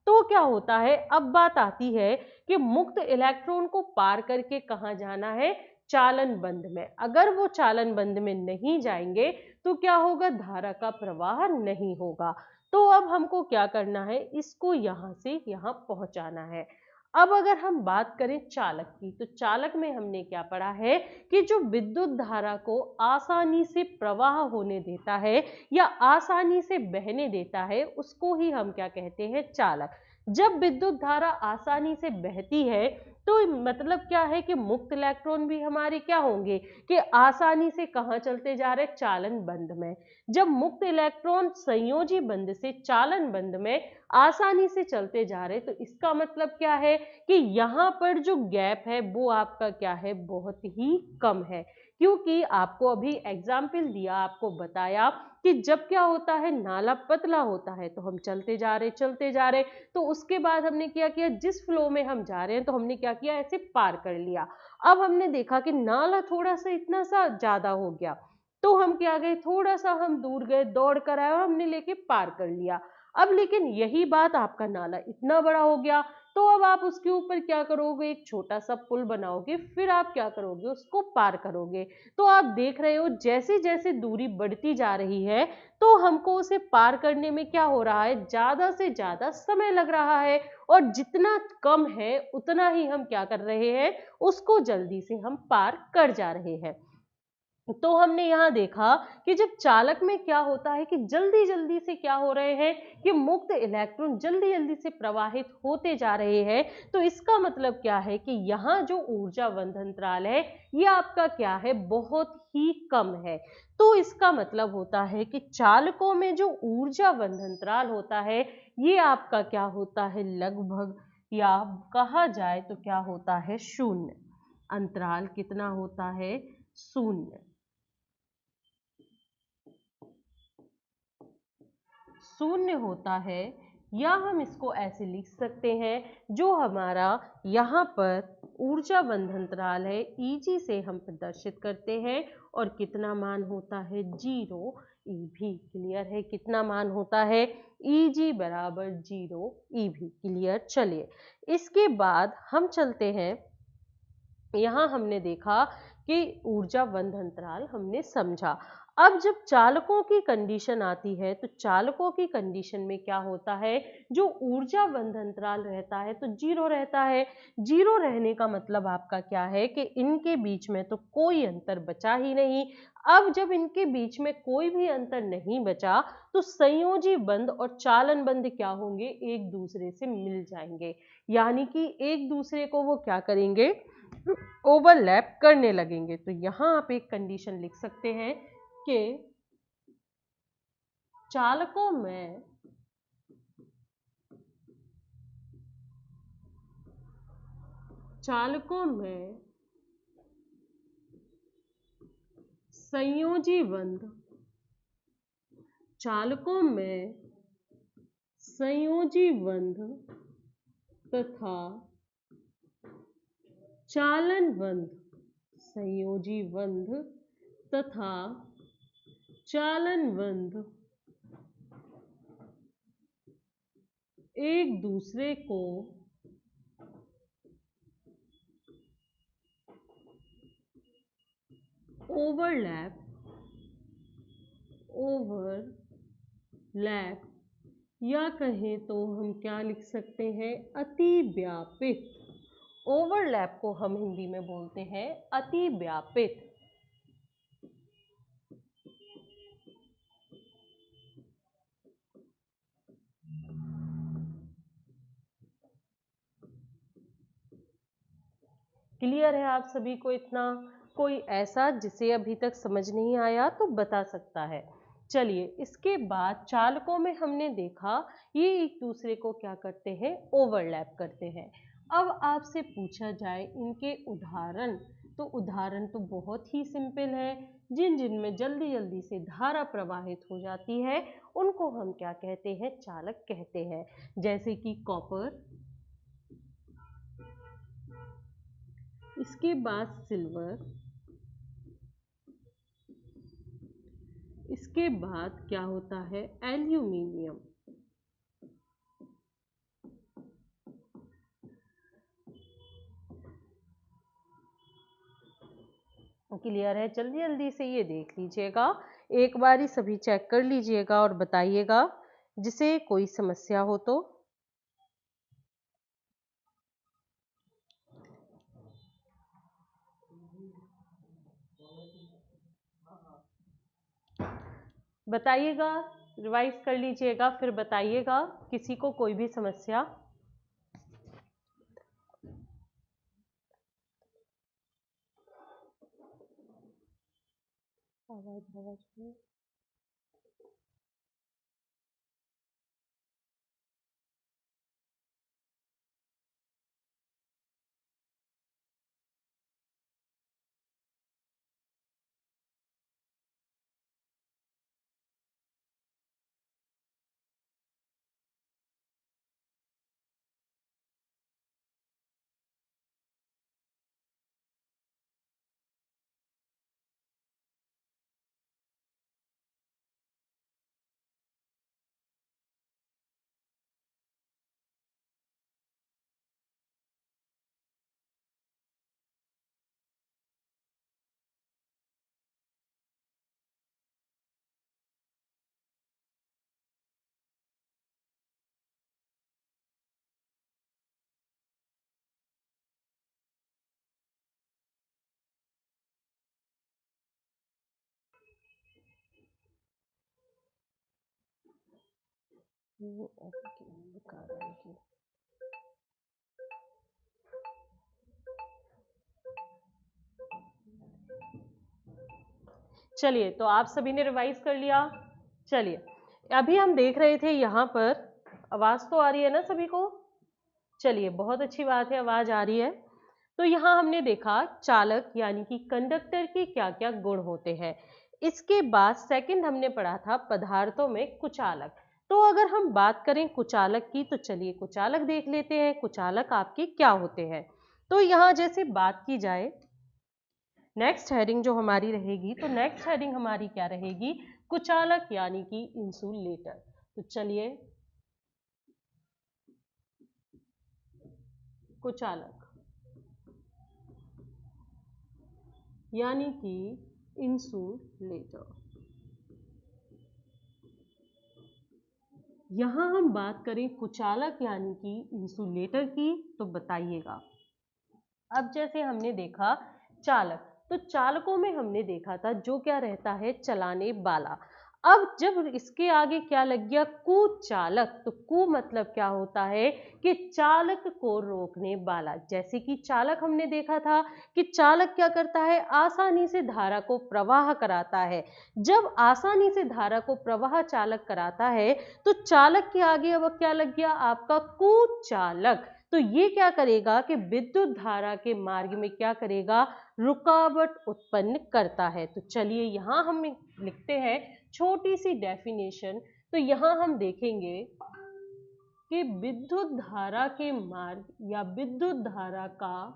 तो क्या होता है, अब बात आती है कि मुक्त इलेक्ट्रॉन को पार करके कहाँ जाना है, चालन बंध में। अगर वो चालन बंध में नहीं जाएंगे तो क्या होगा, धारा का प्रवाह नहीं होगा। तो अब हमको क्या करना है, इसको यहाँ से यहाँ पहुंचाना है। अब अगर हम बात करें चालक की, तो चालक में हमने क्या पढ़ा है कि जो विद्युत धारा को आसानी से प्रवाह होने देता है या आसानी से बहने देता है, उसको ही हम क्या कहते हैं, चालक। जब विद्युत धारा आसानी से बहती है तो मतलब क्या है कि मुक्त इलेक्ट्रॉन भी हमारे क्या होंगे, कि आसानी से कहाँ चलते जा रहे, चालन बंध में। जब मुक्त इलेक्ट्रॉन संयोजी बंध से चालन बंध में आसानी से चलते जा रहे, तो इसका मतलब क्या है कि यहाँ पर जो गैप है वो आपका क्या है, बहुत ही कम है। क्योंकि आपको अभी एग्जाम्पल दिया, आपको बताया कि जब क्या होता है, नाला पतला होता है तो हम चलते जा रहे, तो उसके बाद हमने क्या किया, जिस फ्लो में हम जा रहे हैं तो हमने क्या किया, ऐसे पार कर लिया। अब हमने देखा कि नाला थोड़ा सा इतना सा ज्यादा हो गया, तो हम क्या गए, थोड़ा सा हम दूर गए, दौड़ कर आए और हमने लेके पार कर लिया। अब लेकिन यही बात, आपका नाला इतना बड़ा हो गया, तो अब आप उसके ऊपर क्या करोगे, एक छोटा सा पुल बनाओगे, फिर आप क्या करोगे, उसको पार करोगे। तो आप देख रहे हो जैसे जैसे दूरी बढ़ती जा रही है, तो हमको उसे पार करने में क्या हो रहा है, ज्यादा से ज्यादा समय लग रहा है, और जितना कम है उतना ही हम क्या कर रहे हैं, उसको जल्दी से हम पार कर जा रहे हैं। तो हमने यहाँ देखा कि जब चालक में क्या होता है कि जल्दी जल्दी से क्या हो रहे हैं कि मुक्त इलेक्ट्रॉन जल्दी जल्दी से प्रवाहित होते जा रहे हैं, तो इसका मतलब क्या है कि यहाँ जो ऊर्जा वंधनत्राल है, ये आपका क्या है, बहुत ही कम है। तो इसका मतलब होता है कि चालकों में जो ऊर्जा वंधनत्राल होता है, ये आपका क्या होता है, लगभग, या कहा जाए तो क्या होता है, शून्य। अंतराल कितना होता है, शून्य। शून्य होता है, या हम इसको ऐसे लिख सकते हैं, जो हमारा यहाँ पर ऊर्जा बंधनतराल है, Eg से हम प्रदर्शित करते हैं, और कितना मान होता है, 0 eV। क्लियर है, कितना मान होता है, Eg बराबर 0 eV। क्लियर। चलिए इसके बाद हम चलते हैं, यहाँ हमने देखा कि ऊर्जा बंधनतराल हमने समझा। अब जब चालकों की कंडीशन आती है, तो चालकों की कंडीशन में क्या होता है, जो ऊर्जा बंधनतराल रहता है तो 0 रहता है। 0 रहने का मतलब आपका क्या है कि इनके बीच में तो कोई अंतर बचा ही नहीं। अब जब इनके बीच में कोई भी अंतर नहीं बचा, तो संयोजी बंध और चालन बंध क्या होंगे, एक दूसरे से मिल जाएंगे, यानी कि एक दूसरे को वो क्या करेंगे, ओवरलैप करने लगेंगे। तो यहां आप एक कंडीशन लिख सकते हैं कि चालकों में संयोजी बंध, चालकों में संयोजी बंध तथा चालन बंध, संयोजी बंध तथा चालन बंध एक दूसरे को ओवरलैप या कहें तो हम क्या लिख सकते हैं, अति व्यापित। ओवरलैप को हम हिंदी में बोलते हैं अति व्यापित। क्लियर है आप सभी को इतना? कोई ऐसा जिसे अभी तक समझ नहीं आया तो बता सकता है। चलिए इसके बाद चालकों में हमने देखा, ये एक दूसरे को क्या करते हैं, ओवरलैप करते हैं। अब आपसे पूछा जाए इनके उदाहरण, तो उदाहरण तो बहुत ही सिंपल है। जिन जिनमें जल्दी जल्दी से धारा प्रवाहित हो जाती है, उनको हम क्या कहते हैं, चालक कहते हैं। जैसे कि कॉपर, इसके बाद सिल्वर, इसके बाद क्या होता है, एल्यूमिनियम। क्लियर है? जल्दी जल्दी से ये देख लीजिएगा, एक बार ही सभी चेक कर लीजिएगा और बताइएगा जिसे कोई समस्या हो तो। बताइएगा, रिवाइज कर लीजिएगा, फिर बताइएगा किसी को कोई भी समस्या। आवाज आवाज चलिए, तो आप सभी ने रिवाइज कर लिया। चलिए, अभी हम देख रहे थे यहाँ पर, आवाज तो आ रही है ना सभी को? चलिए, बहुत अच्छी बात है, आवाज आ रही है। तो यहाँ हमने देखा चालक यानी कि कंडक्टर के क्या क्या गुण होते हैं। इसके बाद सेकंड हमने पढ़ा था पदार्थों में कुचालक। तो अगर हम बात करें कुचालक की, तो चलिए कुचालक देख लेते हैं, कुचालक आपके क्या होते हैं। तो यहाँ जैसे बात की जाए, नेक्स्ट हेडिंग जो हमारी रहेगी, तो नेक्स्ट हेडिंग हमारी क्या रहेगी? कुचालक यानी कि इंसुलेटर। तो चलिए, कुचालक यानी कि इंसुलेटर। यहां हम बात करें कुचालक यानी कि इंसुलेटर की, तो बताइएगा। अब जैसे हमने देखा चालक, तो चालकों में हमने देखा था जो क्या रहता है, चलाने वाला। अब जब इसके आगे क्या लग गया, कुचालक, तो कु मतलब क्या होता है कि चालक को रोकने वाला। जैसे कि चालक हमने देखा था कि चालक क्या करता है, आसानी से धारा को प्रवाह कराता है। जब आसानी से धारा को प्रवाह चालक कराता है, तो चालक के आगे अब क्या लग गया, आपका कुचालक। तो ये क्या करेगा कि विद्युत धारा के मार्ग में क्या करेगा, रुकावट उत्पन्न करता है। तो चलिए यहाँ हम लिखते हैं छोटी सी डेफिनेशन। तो यहाँ हम देखेंगे कि विद्युत धारा के मार्ग या विद्युत धारा का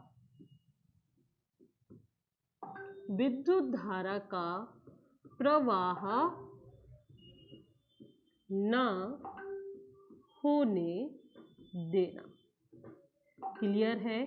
प्रवाह न होने देना। क्लियर है?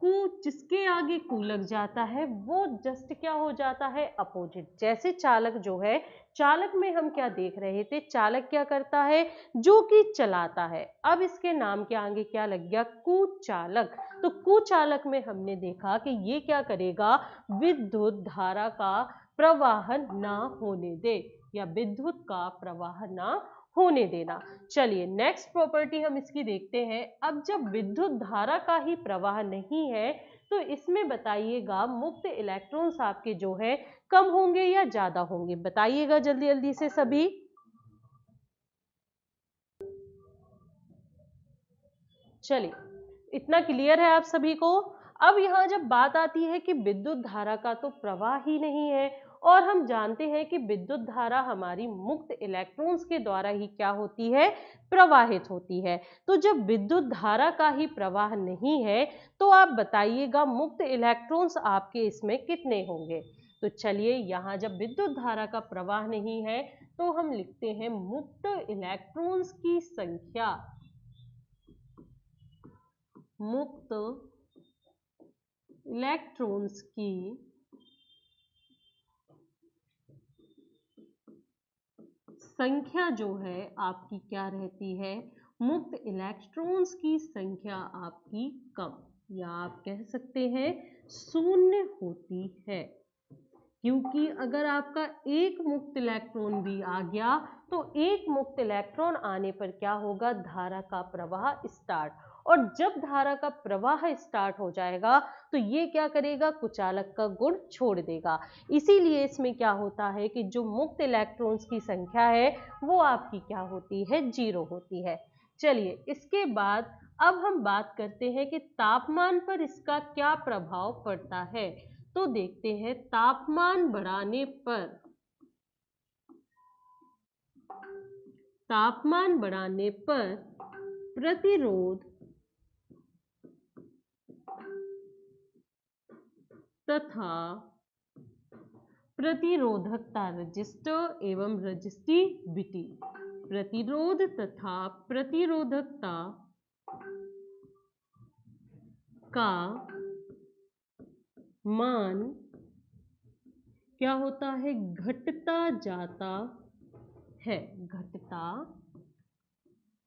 कु, जिसके आगे कु लग जाता है वो जस्ट क्या हो जाता है, अपोजिट। जैसे चालक जो है, चालक में हम क्या देख रहे थे, चालक क्या करता है, जो कि चलाता है। अब इसके नाम के आगे क्या लग गया, कुचालक। तो कुचालक में हमने देखा कि ये क्या करेगा, विद्युत धारा का प्रवाहन ना होने दे, या विद्युत का प्रवाह ना होने देना। चलिए नेक्स्ट प्रॉपर्टी हम इसकी देखते हैं। अब जब विद्युत धारा का ही प्रवाह नहीं है, तो इसमें बताइएगा मुक्त इलेक्ट्रॉन्स आपके जो है कम होंगे या ज्यादा होंगे, बताइएगा जल्दी जल्दी से सभी। चलिए, इतना क्लियर है आप सभी को। अब यहाँ जब बात आती है कि विद्युत धारा का तो प्रवाह ही नहीं है, और हम जानते हैं कि विद्युत धारा हमारी मुक्त इलेक्ट्रॉन्स के द्वारा ही क्या होती है, प्रवाहित होती है। तो जब विद्युत धारा का ही प्रवाह नहीं है, तो आप बताइएगा मुक्त इलेक्ट्रॉन्स आपके इसमें कितने होंगे। तो चलिए, यहाँ जब विद्युत धारा का प्रवाह नहीं है, तो हम लिखते हैं मुक्त इलेक्ट्रॉन्स की संख्या, मुक्त इलेक्ट्रॉन्स की संख्या जो है आपकी क्या रहती है, मुक्त इलेक्ट्रॉन्स की संख्या आपकी कम, या आप कह सकते हैं शून्य होती है। क्योंकि अगर आपका एक मुक्त इलेक्ट्रॉन भी आ गया, तो एक मुक्त इलेक्ट्रॉन आने पर क्या होगा, धारा का प्रवाह स्टार्ट। और जब धारा का प्रवाह स्टार्ट हो जाएगा, तो ये क्या करेगा, कुचालक का गुण छोड़ देगा। इसीलिए इसमें क्या होता है कि जो मुक्त इलेक्ट्रॉन्स की संख्या है वो आपकी क्या होती है, 0 होती है। चलिए, इसके बाद अब हम बात करते हैं कि तापमान पर इसका क्या प्रभाव पड़ता है। तो देखते हैं, तापमान बढ़ाने पर, प्रतिरोध तथा प्रतिरोधकता, रजिस्टर एवं रजिस्टिविटी, प्रतिरोध तथा प्रतिरोधकता का मान क्या होता है, घटता जाता है, घटता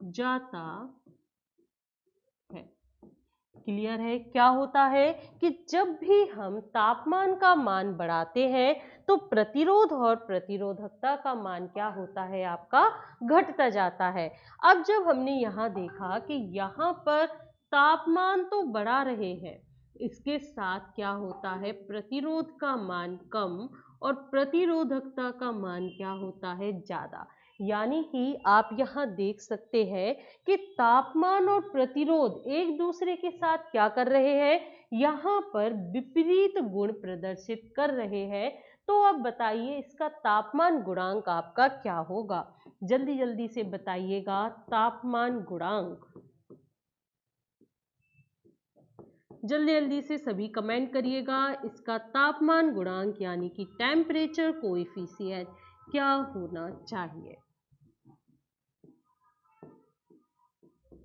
जाता है। क्लियर है? क्या होता है कि जब भी हम तापमान का मान बढ़ाते हैं तो प्रतिरोध और प्रतिरोधकता का मान क्या होता है आपका, घटता जाता है। अब जब हमने यहाँ देखा कि यहाँ पर तापमान तो बढ़ा रहे हैं, इसके साथ क्या होता है, प्रतिरोध का मान कम और प्रतिरोधकता का मान क्या होता है, ज्यादा। यानी कि आप यहाँ देख सकते हैं कि तापमान और प्रतिरोध एक दूसरे के साथ क्या कर रहे हैं, यहाँ पर विपरीत गुण प्रदर्शित कर रहे हैं। तो अब बताइए इसका तापमान गुणांक आपका क्या होगा, जल्दी जल्दी से बताइएगा। तापमान गुणांक, जल्दी जल्दी से सभी कमेंट करिएगा। इसका तापमान गुणांक यानी कि टेम्परेचर कोएफिशिएंट क्या होना चाहिए,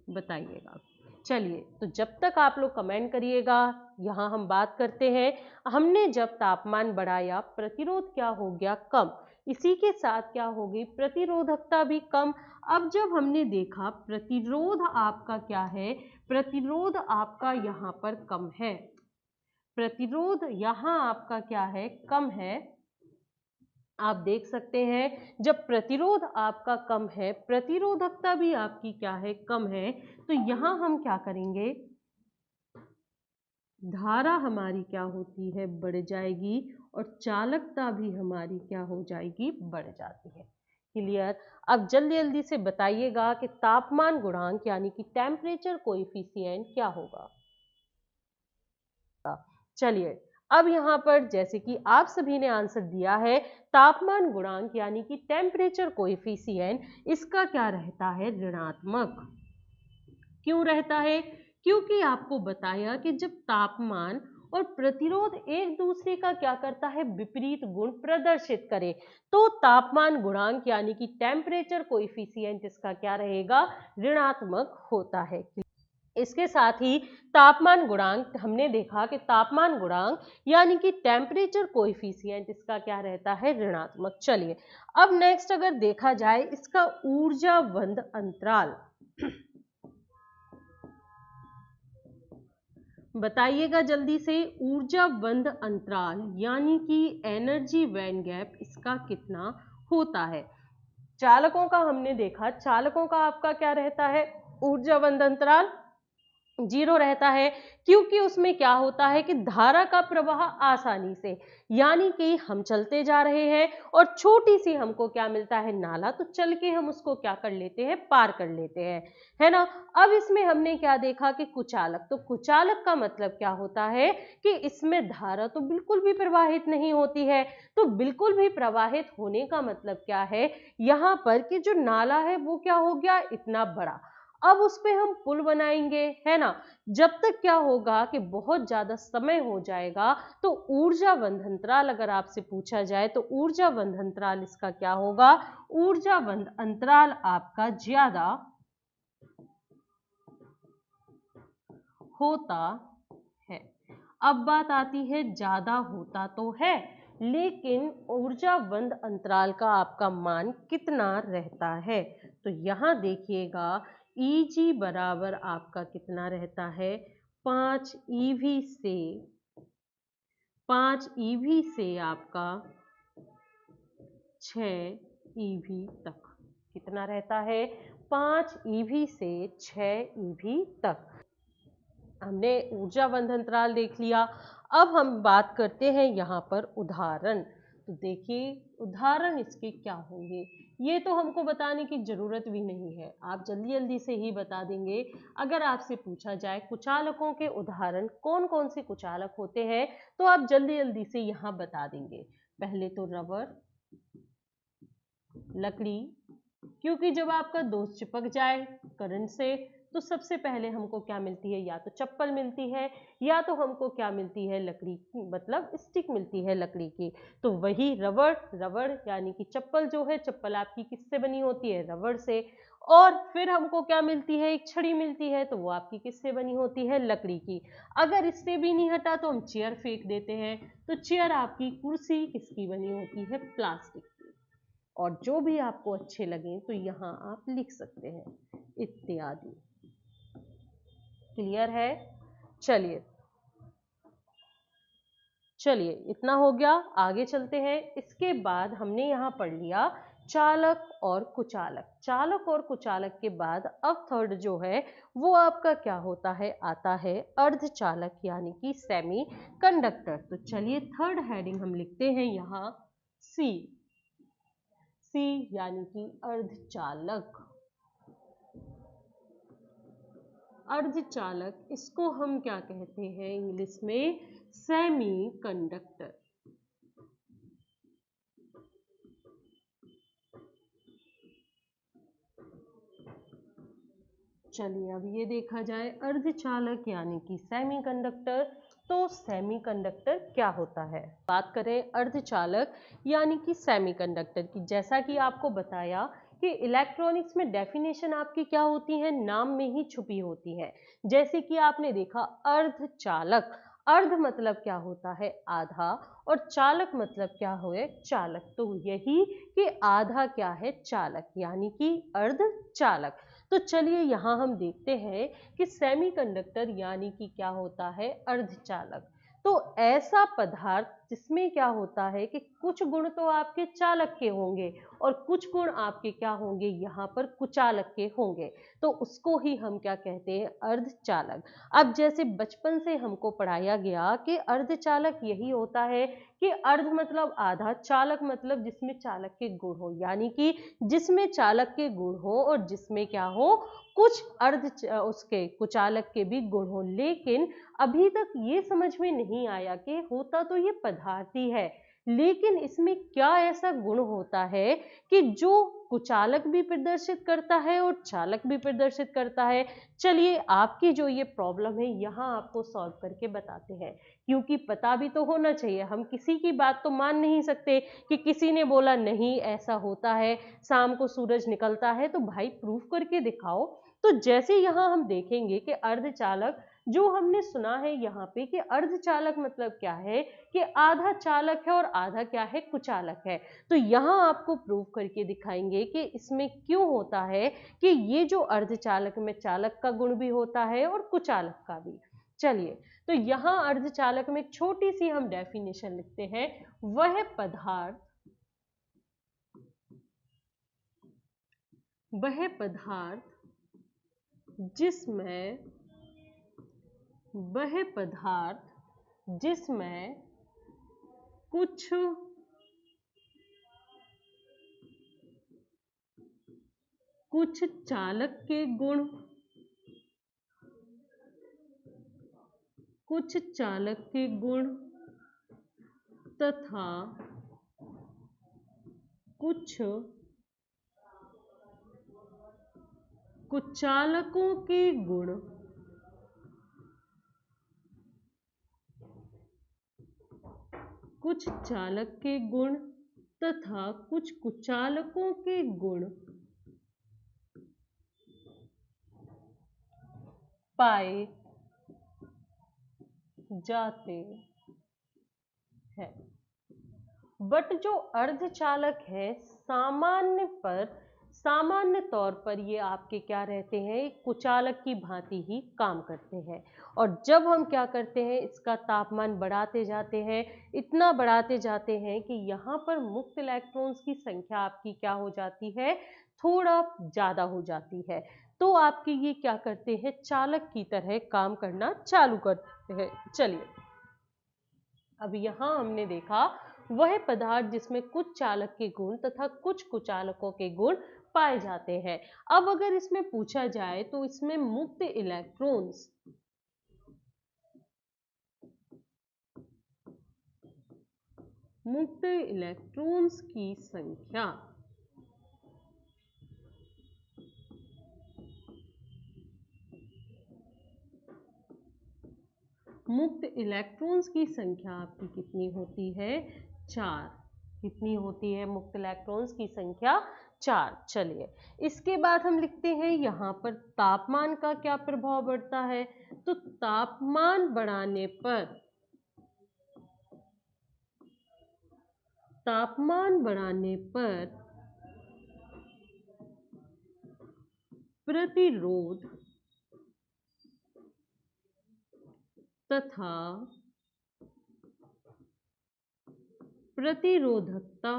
बताइएगा। चलिए, तो जब तक आप लोग कमेंट करिएगा, यहाँ हम बात करते हैं। हमने जब तापमान बढ़ाया, प्रतिरोध क्या हो गया, कम। इसी के साथ क्या होगी, प्रतिरोधकता भी कम। अब जब हमने देखा प्रतिरोध आपका क्या है, प्रतिरोध आपका यहाँ पर कम है, प्रतिरोध यहाँ आपका क्या है, कम है। आप देख सकते हैं जब प्रतिरोध आपका कम है, प्रतिरोधकता भी आपकी क्या है, कम है, तो यहाँ हम क्या करेंगे, धारा हमारी क्या होती है, बढ़ जाएगी और चालकता भी हमारी क्या हो जाएगी, बढ़ जाती है। क्लियर? अब जल्दी जल्दी से बताइएगा कि तापमान गुणांक यानी कि टेम्परेचर कोएफिशिएंट क्या होगा। चलिए, अब यहाँ पर जैसे कि आप सभी ने आंसर दिया है, तापमान गुणांक यानी कि टेम्परेचर कोएफिशिएंट, इसका क्या रहता है, ऋणात्मक। क्यों रहता है? क्योंकि आपको बताया कि जब तापमान और प्रतिरोध एक दूसरे का क्या करता है, विपरीत गुण प्रदर्शित करे, तो तापमान गुणांक यानी कि टेम्परेचर कोएफिशिएंट इसका क्या रहेगा, ऋणात्मक होता है। इसके साथ ही तापमान गुणांक, हमने देखा कि तापमान गुणांक यानी कि टेम्परेचर कोएफिशिएंट इसका क्या रहता है, ऋणात्मक। चलिए, अब नेक्स्ट अगर देखा जाए इसका ऊर्जावंद अंतराल, बताइएगा जल्दी से। ऊर्जावंद अंतराल यानी कि एनर्जी बैंड गैप, इसका कितना होता है। चालकों का हमने देखा, चालकों का आपका क्या रहता है, ऊर्जावंद अंतराल 0 रहता है, क्योंकि उसमें क्या होता है कि धारा का प्रवाह आसानी से, यानी कि हम चलते जा रहे हैं और छोटी सी हमको क्या मिलता है, नाला, तो चल के हम उसको क्या कर लेते हैं, पार कर लेते हैं, है ना। अब इसमें हमने क्या देखा कि कुचालक, तो कुचालक का मतलब क्या होता है कि इसमें धारा तो बिल्कुल भी प्रवाहित नहीं होती है। तो बिल्कुल भी प्रवाहित होने का मतलब क्या है, यहाँ पर कि जो नाला है वो क्या हो गया, इतना बड़ा। अब उस पे हम पुल बनाएंगे, है ना। जब तक क्या होगा कि बहुत ज्यादा समय हो जाएगा, तो ऊर्जावंद अंतराल अगर आपसे पूछा जाए तो ऊर्जावंद अंतराल इसका क्या होगा, ऊर्जावंद अंतराल आपका ज्यादा होता है। अब बात आती है, ज्यादा होता तो है, लेकिन ऊर्जावंद अंतराल का आपका मान कितना रहता है, तो यहां देखिएगा Eg बराबर आपका कितना रहता है, 5 ईवी से, 5 ईवी से आपका 6 ईवी तक, कितना रहता है, 5 ईवी से 6 ईवी तक। हमने ऊर्जावंद अंतराल देख लिया। अब हम बात करते हैं यहाँ पर उदाहरण। तो देखिए उदाहरण इसके क्या होंगे, ये तो हमको बताने की जरूरत भी नहीं है, आप जल्दी जल्दी से ही बता देंगे। अगर आपसे पूछा जाए कुचालकों के उदाहरण कौन कौन से कुचालक होते हैं, तो आप जल्दी जल्दी से यहाँ बता देंगे। पहले तो रबर, लकड़ी, क्योंकि जब आपका दोस्त चिपक जाए करंट से तो सबसे पहले हमको क्या मिलती है, या तो चप्पल मिलती है या तो हमको क्या मिलती है, लकड़ी की, मतलब स्टिक मिलती है लकड़ी की। तो वही रबड़, रबड़ यानी कि चप्पल जो है, चप्पल आपकी किससे बनी होती है, रबड़ से। और फिर हमको क्या मिलती है, एक छड़ी मिलती है, तो वो आपकी किससे बनी होती है, लकड़ी की। अगर इससे भी नहीं हटा तो हम चेयर फेंक देते हैं, तो चेयर आपकी, कुर्सी किसकी बनी होती है, प्लास्टिक की। और जो भी आपको अच्छे लगे तो यहाँ आप लिख सकते हैं, इत्यादि। क्लियर है? चलिए चलिए इतना हो गया, आगे चलते हैं। इसके बाद हमने यहाँ पढ़ लिया चालक और कुचालक। चालक और कुचालक के बाद अब थर्ड जो है वो आपका क्या होता है, आता है अर्धचालक यानी कि सेमी कंडक्टर। तो चलिए थर्ड हेडिंग हम लिखते हैं यहाँ सी। सी यानी कि अर्धचालक। अर्धचालक इसको हम क्या कहते हैं इंग्लिश में, सेमी कंडक्टर। चलिए अब ये देखा जाए अर्धचालक यानी कि सेमीकंडक्टर। तो सेमीकंडक्टर क्या होता है, बात करें अर्धचालक यानी कि सेमीकंडक्टर की। जैसा कि आपको बताया कि इलेक्ट्रॉनिक्स में डेफिनेशन आपकी क्या होती है, नाम में ही छुपी होती है। जैसे कि आपने देखा अर्धचालक, अर्ध मतलब क्या होता है आधा, और चालक मतलब क्या हुए चालक। तो यही कि आधा क्या है चालक यानी कि अर्धचालक। तो चलिए यहाँ हम देखते हैं कि सेमीकंडक्टर यानी कि क्या होता है अर्धचालक। तो ऐसा पदार्थ जिसमें क्या होता है कि कुछ गुण तो आपके चालक के होंगे और कुछ गुण आपके क्या होंगे यहाँ पर कुचालक के होंगे, तो उसको ही हम क्या कहते हैं अर्धचालक। अब जैसे बचपन से हमको पढ़ाया गया कि अर्धचालक यही होता है कि अर्ध मतलब आधा, चालक मतलब जिसमें चालक के गुण हो, यानी कि जिसमें चालक के गुण हो और जिसमें क्या हो कुछ उसके कुचालक के भी गुण हो। लेकिन अभी तक ये समझ में नहीं आया कि होता तो ये पदार्थ ही है, लेकिन इसमें क्या ऐसा गुण होता है कि जो कुचालक भी प्रदर्शित करता है और चालक भी प्रदर्शित करता है। चलिए आपकी जो ये प्रॉब्लम है यहाँ आपको सॉल्व करके बताते हैं, क्योंकि पता भी तो होना चाहिए। हम किसी की बात तो मान नहीं सकते कि किसी ने बोला नहीं ऐसा होता है, शाम को सूरज निकलता है, तो भाई प्रूफ करके दिखाओ। तो जैसे यहाँ हम देखेंगे कि अर्धचालक जो हमने सुना है यहाँ पे कि अर्धचालक मतलब क्या है कि आधा चालक है और आधा क्या है कुचालक है। तो यहाँ आपको प्रूव करके दिखाएंगे कि इसमें क्यों होता है कि ये जो अर्धचालक में चालक का गुण भी होता है और कुचालक का भी। चलिए तो यहाँ अर्धचालक में छोटी सी हम डेफिनेशन लिखते हैं, वह पदार्थ जिसमें कुछ चालक के गुण, तथा कुछ कुचालकों के गुण कुछ चालक के गुण तथा कुछ कुचालकों के गुण पाए जाते हैं। बट जो अर्धचालक है सामान्य तौर पर ये आपके क्या रहते हैं, कुचालक की भांति ही काम करते हैं। और जब हम क्या करते हैं इसका तापमान बढ़ाते जाते हैं, इतना बढ़ाते जाते हैं कि यहाँ पर मुक्त इलेक्ट्रॉन्स की संख्या आपकी क्या हो जाती है, थोड़ा ज्यादा हो जाती है। तो आपके ये क्या करते हैं चालक की तरह काम करना चालू करते हैं। चलिए अब यहाँ हमने देखा वह पदार्थ जिसमें कुछ चालक के गुण तथा कुछ कुचालकों के गुण पाए जाते हैं। अब अगर इसमें पूछा जाए तो इसमें मुक्त इलेक्ट्रॉन्स की संख्या आपकी कितनी होती है, 4। कितनी होती है मुक्त इलेक्ट्रॉन्स की संख्या, 4। चलिए इसके बाद हम लिखते हैं यहाँ पर तापमान का क्या प्रभाव बढ़ता है। तो तापमान बढ़ाने पर प्रतिरोध तथा प्रतिरोधकता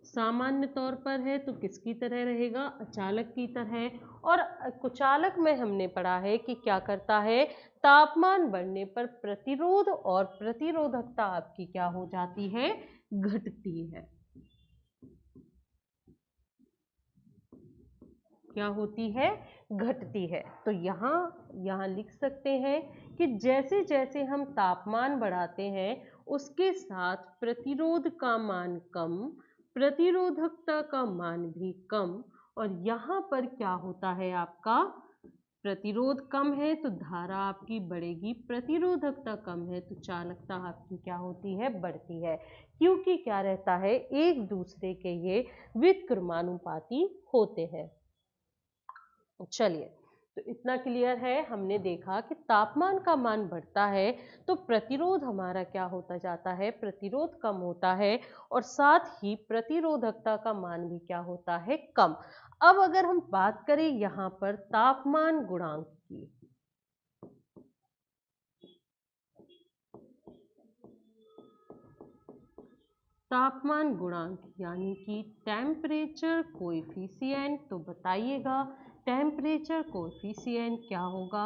सामान्य तौर पर है तो किसकी तरह रहेगा, अचालक की तरह। और कुचालक में हमने पढ़ा है कि क्या करता है, तापमान बढ़ने पर प्रतिरोध और प्रतिरोधकता आपकी क्या हो जाती है, घटती है। क्या होती है, घटती है। तो यहाँ लिख सकते हैं कि जैसे जैसे हम तापमान बढ़ाते हैं उसके साथ प्रतिरोध का मान कम, प्रतिरोधकता का मान भी कम। और यहाँ पर क्या होता है, आपका प्रतिरोध कम है तो धारा आपकी बढ़ेगी, प्रतिरोधकता कम है तो चालकता आपकी क्या होती है, बढ़ती है। क्योंकि क्या रहता है, एक दूसरे के ये व्युत्क्रमानुपाती होते हैं। चलिए, तो इतना क्लियर है। हमने देखा कि तापमान का मान बढ़ता है तो प्रतिरोध हमारा क्या होता जाता है, प्रतिरोध कम होता है और साथ ही प्रतिरोधकता का मान भी क्या होता है, कम। अब अगर हम बात करें यहाँ पर तापमान गुणांक की, तापमान गुणांक यानी कि टेम्परेचर कोएफिशिएंट, तो बताइएगा टेम्परेचर कोएफिशिएंट क्या होगा।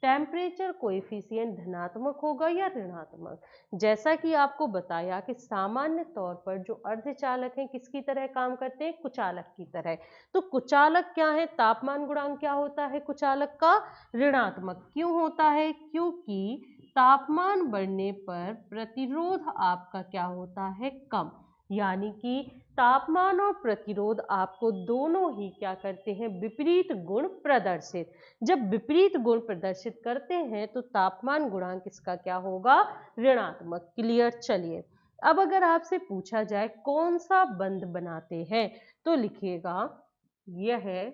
टेम्परेचर कोएफिशिएंट धनात्मक होगा या ऋणात्मक। जैसा कि आपको बताया कि सामान्य तौर पर जो अर्धचालक हैं किसकी तरह काम करते हैं, कुचालक की तरह। तो कुचालक क्या है, तापमान गुणांक क्या होता है कुचालक का, ऋणात्मक। क्यों होता है, क्योंकि तापमान बढ़ने पर प्रतिरोध आपका क्या होता है, कम। यानी कि तापमान और प्रतिरोध आपको दोनों ही क्या करते हैं, विपरीत गुण प्रदर्शित। जब विपरीत गुण प्रदर्शित करते हैं तो तापमान गुणांक इसका क्या होगा, ऋणात्मक। क्लियर। चलिए, अब अगर आपसे पूछा जाए कौन सा बंध बनाते हैं तो लिखिएगा यह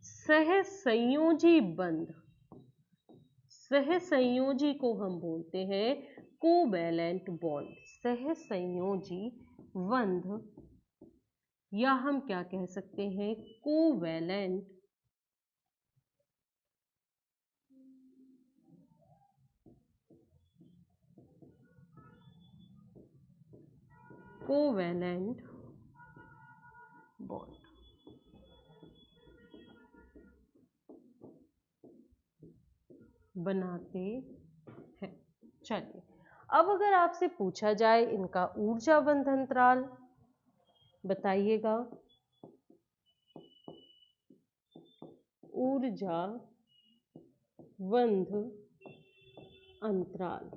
सहसंयोजी बंध। सहसंयोजी को हम बोलते हैं कोवैलेंट बॉन्ड, सहसंयोजी बंध, या हम क्या कह सकते हैं, कोवैलेंट बॉन्ड बनाते हैं। चलिए, अब अगर आपसे पूछा जाए इनका ऊर्जा बंध अंतराल, बताइएगा ऊर्जा बंध अंतराल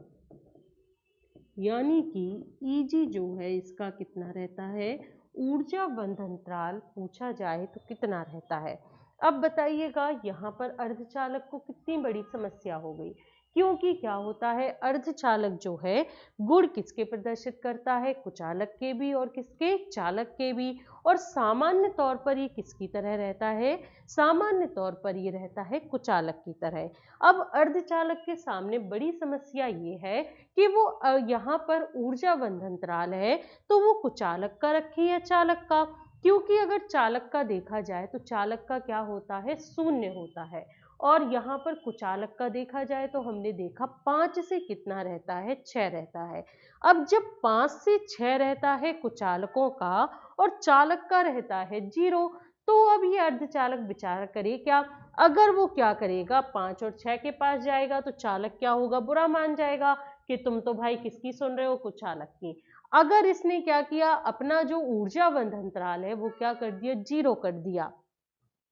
यानी कि Eg जो है इसका कितना रहता है, ऊर्जा बंध अंतराल पूछा जाए तो कितना रहता है। अब बताइएगा यहाँ पर अर्धचालक को कितनी बड़ी समस्या हो गई, क्योंकि क्या होता है, अर्धचालक जो है गुण किसके प्रदर्शित करता है, कुचालक के भी और किसके, चालक के भी। और सामान्य तौर पर ये किसकी तरह रहता है, सामान्य तौर पर ये रहता है कुचालक की तरह। अब अर्धचालक के सामने बड़ी समस्या ये है कि वो यहाँ पर ऊर्जा बंध अंतराल है तो वो कुचालक का रखे या चालक का। क्योंकि अगर चालक का देखा जाए तो चालक का क्या होता है, शून्य होता है। और यहाँ पर कुचालक का देखा जाए तो हमने देखा 5 से कितना रहता है, 6 रहता है। अब जब 5 से 6 रहता है कुचालकों का और चालक का रहता है 0, तो अब ये अर्धचालक विचार करे क्या, अगर वो क्या करेगा 5 और 6 के पास जाएगा तो चालक क्या होगा, बुरा मान जाएगा कि तुम तो भाई किसकी सुन रहे हो, कुचालक की। अगर इसने क्या किया, अपना जो ऊर्जा बंध अंतराल है वो क्या कर दिया, 0 कर दिया,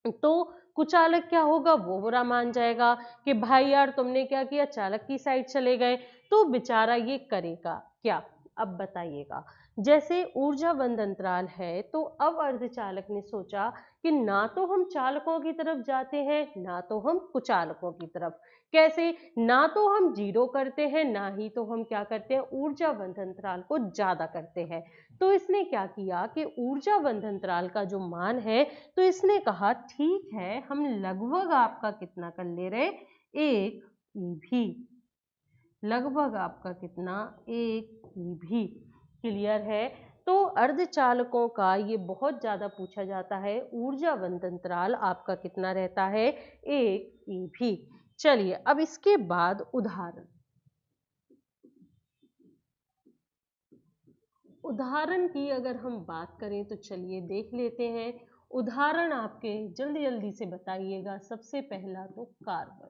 तो कुचालक क्या होगा, वो बुरा मान जाएगा कि भाई यार तुमने क्या किया, चालक की साइड चले गए। तो बेचारा ये करेगा क्या, अब बताइएगा। जैसे ऊर्जा बंध अंतराल है तो अब अर्धचालक ने सोचा कि ना तो हम चालकों की तरफ जाते हैं ना तो हम कुचालकों की तरफ। कैसे, ना तो हम 0 करते हैं ना ही तो हम क्या करते हैं, ऊर्जा बंध अंतराल को ज्यादा करते हैं। तो इसने क्या किया कि ऊर्जा बंध अंतराल का जो मान है, तो इसने कहा ठीक है हम लगभग आपका कितना कर ले रहे, 1 EV, लगभग आपका कितना, 1 EV। क्लियर है। तो अर्धचालकों का ये बहुत ज़्यादा पूछा जाता है। ऊर्जा बंध अंतराल आपका कितना रहता है? 1 eV। चलिए अब इसके बाद उदाहरण की अगर हम बात करें तो चलिए देख लेते हैं। उदाहरण आपके जल्दी जल्दी से बताइएगा। सबसे पहला तो कार्बन,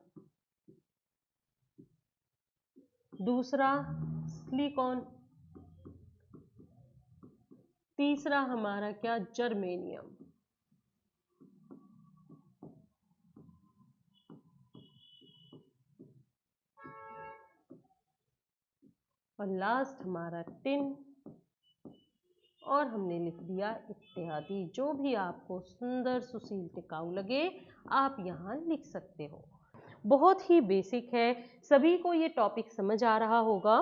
दूसरा सिलिकॉन, तीसरा हमारा क्या? जर्मेनियम, और लास्ट हमारा टिन, और हमने लिख दिया इत्यादि। जो भी आपको सुंदर सुशील टिकाऊ लगे आप यहाँ लिख सकते हो। बहुत ही बेसिक है, सभी को ये टॉपिक समझ आ रहा होगा।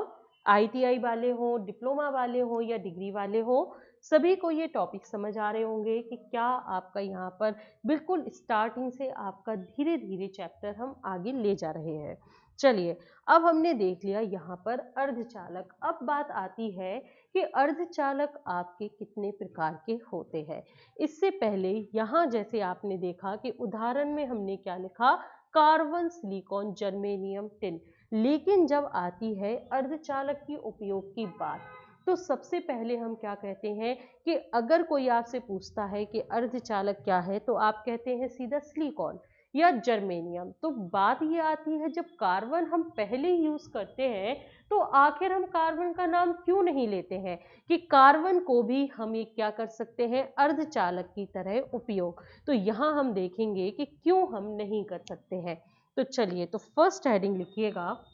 ITI वाले हो, डिप्लोमा वाले हो या डिग्री वाले हो, सभी को ये टॉपिक समझ आ रहे होंगे कि क्या आपका यहाँ पर बिल्कुल स्टार्टिंग से आपका धीरे धीरे चैप्टर हम आगे ले जा रहे हैं। चलिए अब हमने देख लिया यहाँ पर अर्धचालक। अब बात आती है कि अर्धचालक आपके कितने प्रकार के होते हैं। इससे पहले यहाँ जैसे आपने देखा कि उदाहरण में हमने क्या लिखा? Carbon, silicon, germanium, tin. लेकिन जब आती है अर्धचालक की उपयोग की बात, तो सबसे पहले हम क्या कहते हैं कि अगर कोई आपसे पूछता है कि अर्धचालक क्या है, तो आप कहते हैं सीधा सिलिकॉन या जर्मेनियम। तो बात ये आती है जब कार्बन हम पहले यूज करते हैं तो आखिर हम कार्बन का नाम क्यों नहीं लेते हैं कि कार्बन को भी हम ये क्या कर सकते हैं? अर्धचालक की तरह उपयोग। तो यहाँ हम देखेंगे कि क्यों हम नहीं कर सकते हैं। तो चलिए, तो फर्स्ट हेडिंग लिखिएगा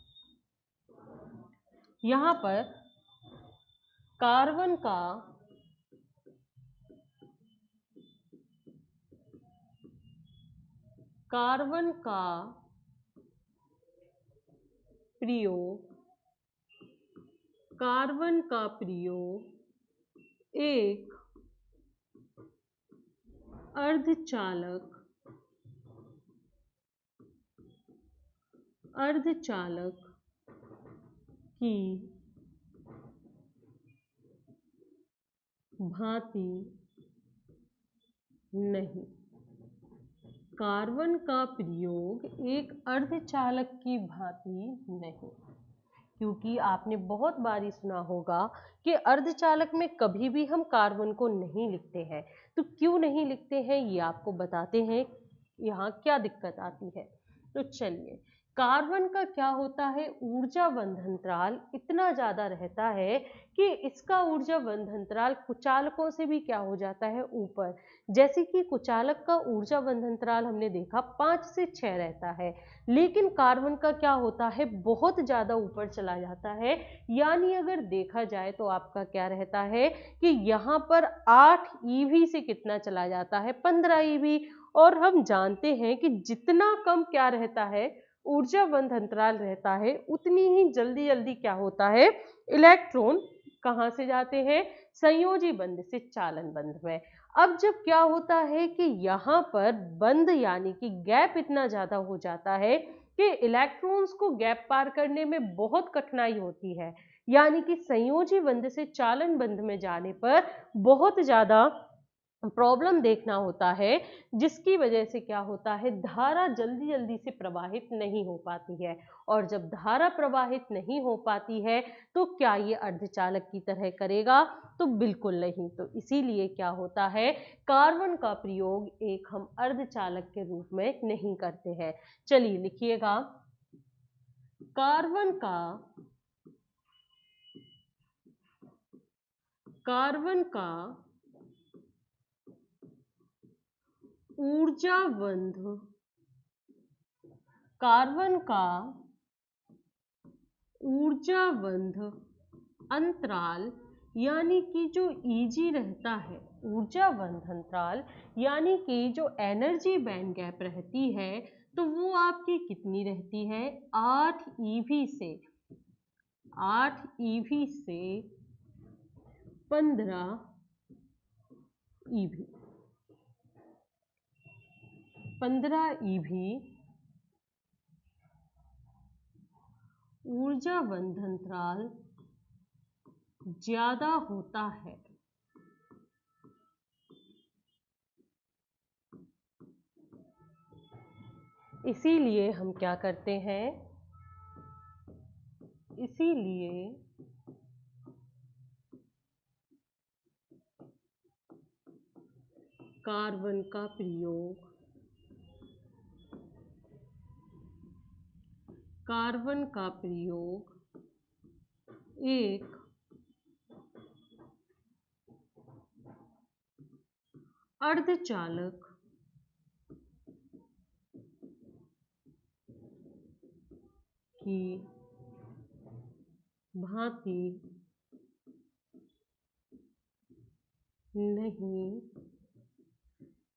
यहाँ पर, कार्बन का प्रयोग, कार्बन का प्रयोग एक अर्धचालक की भांति नहीं। कार्बन का प्रयोग एक अर्धचालक की भांति नहीं, क्योंकि आपने बहुत बारी सुना होगा कि अर्धचालक में कभी भी हम कार्बन को नहीं लिखते हैं। तो क्यों नहीं लिखते हैं ये आपको बताते हैं, यहाँ क्या दिक्कत आती है। तो चलिए, कार्बन का क्या होता है? ऊर्जा बंधनत्राल इतना ज्यादा रहता है कि इसका ऊर्जा बंधनत्राल कुचालकों से भी क्या हो जाता है? ऊपर। जैसे कि कुचालक का ऊर्जा बंधनत्राल हमने देखा 5 से 6 रहता है, लेकिन कार्बन का क्या होता है? बहुत ज्यादा ऊपर चला जाता है। यानी अगर देखा जाए तो आपका क्या रहता है कि यहाँ पर 8 EV से कितना चला जाता है? 15 EV। और हम जानते हैं कि जितना कम क्या रहता है? ऊर्जा बंध अंतराल रहता है, उतनी ही जल्दी जल्दी क्या होता है? इलेक्ट्रॉन कहाँ से जाते हैं? संयोजी बंध से चालन बंध में। अब जब क्या होता है कि यहाँ पर बंध यानी कि गैप इतना ज्यादा हो जाता है कि इलेक्ट्रॉन्स को गैप पार करने में बहुत कठिनाई होती है। यानी कि संयोजी बंध से चालन बंध में जाने पर बहुत ज्यादा प्रॉब्लम देखना होता है, जिसकी वजह से क्या होता है? धारा जल्दी जल्दी से प्रवाहित नहीं हो पाती है। और जब धारा प्रवाहित नहीं हो पाती है तो क्या ये अर्धचालक की तरह करेगा? तो बिल्कुल नहीं। तो इसीलिए क्या होता है? कार्बन का प्रयोग एक हम अर्धचालक के रूप में नहीं करते हैं। चलिए लिखिएगा, कार्बन का ऊर्जा बंध, कार्बन का ऊर्जा बंध अंतराल यानी कि जो EG रहता है, ऊर्जा बंध अंतराल यानी कि जो एनर्जी बैंड गैप रहती है, तो वो आपकी कितनी रहती है? 8 EV से 15 EV। 15 EV ऊर्जा बंध अंतराल ज्यादा होता है। इसीलिए हम क्या करते हैं, इसीलिए कार्बन का प्रयोग, कार्बन का प्रयोग एक अर्धचालक की भांति नहीं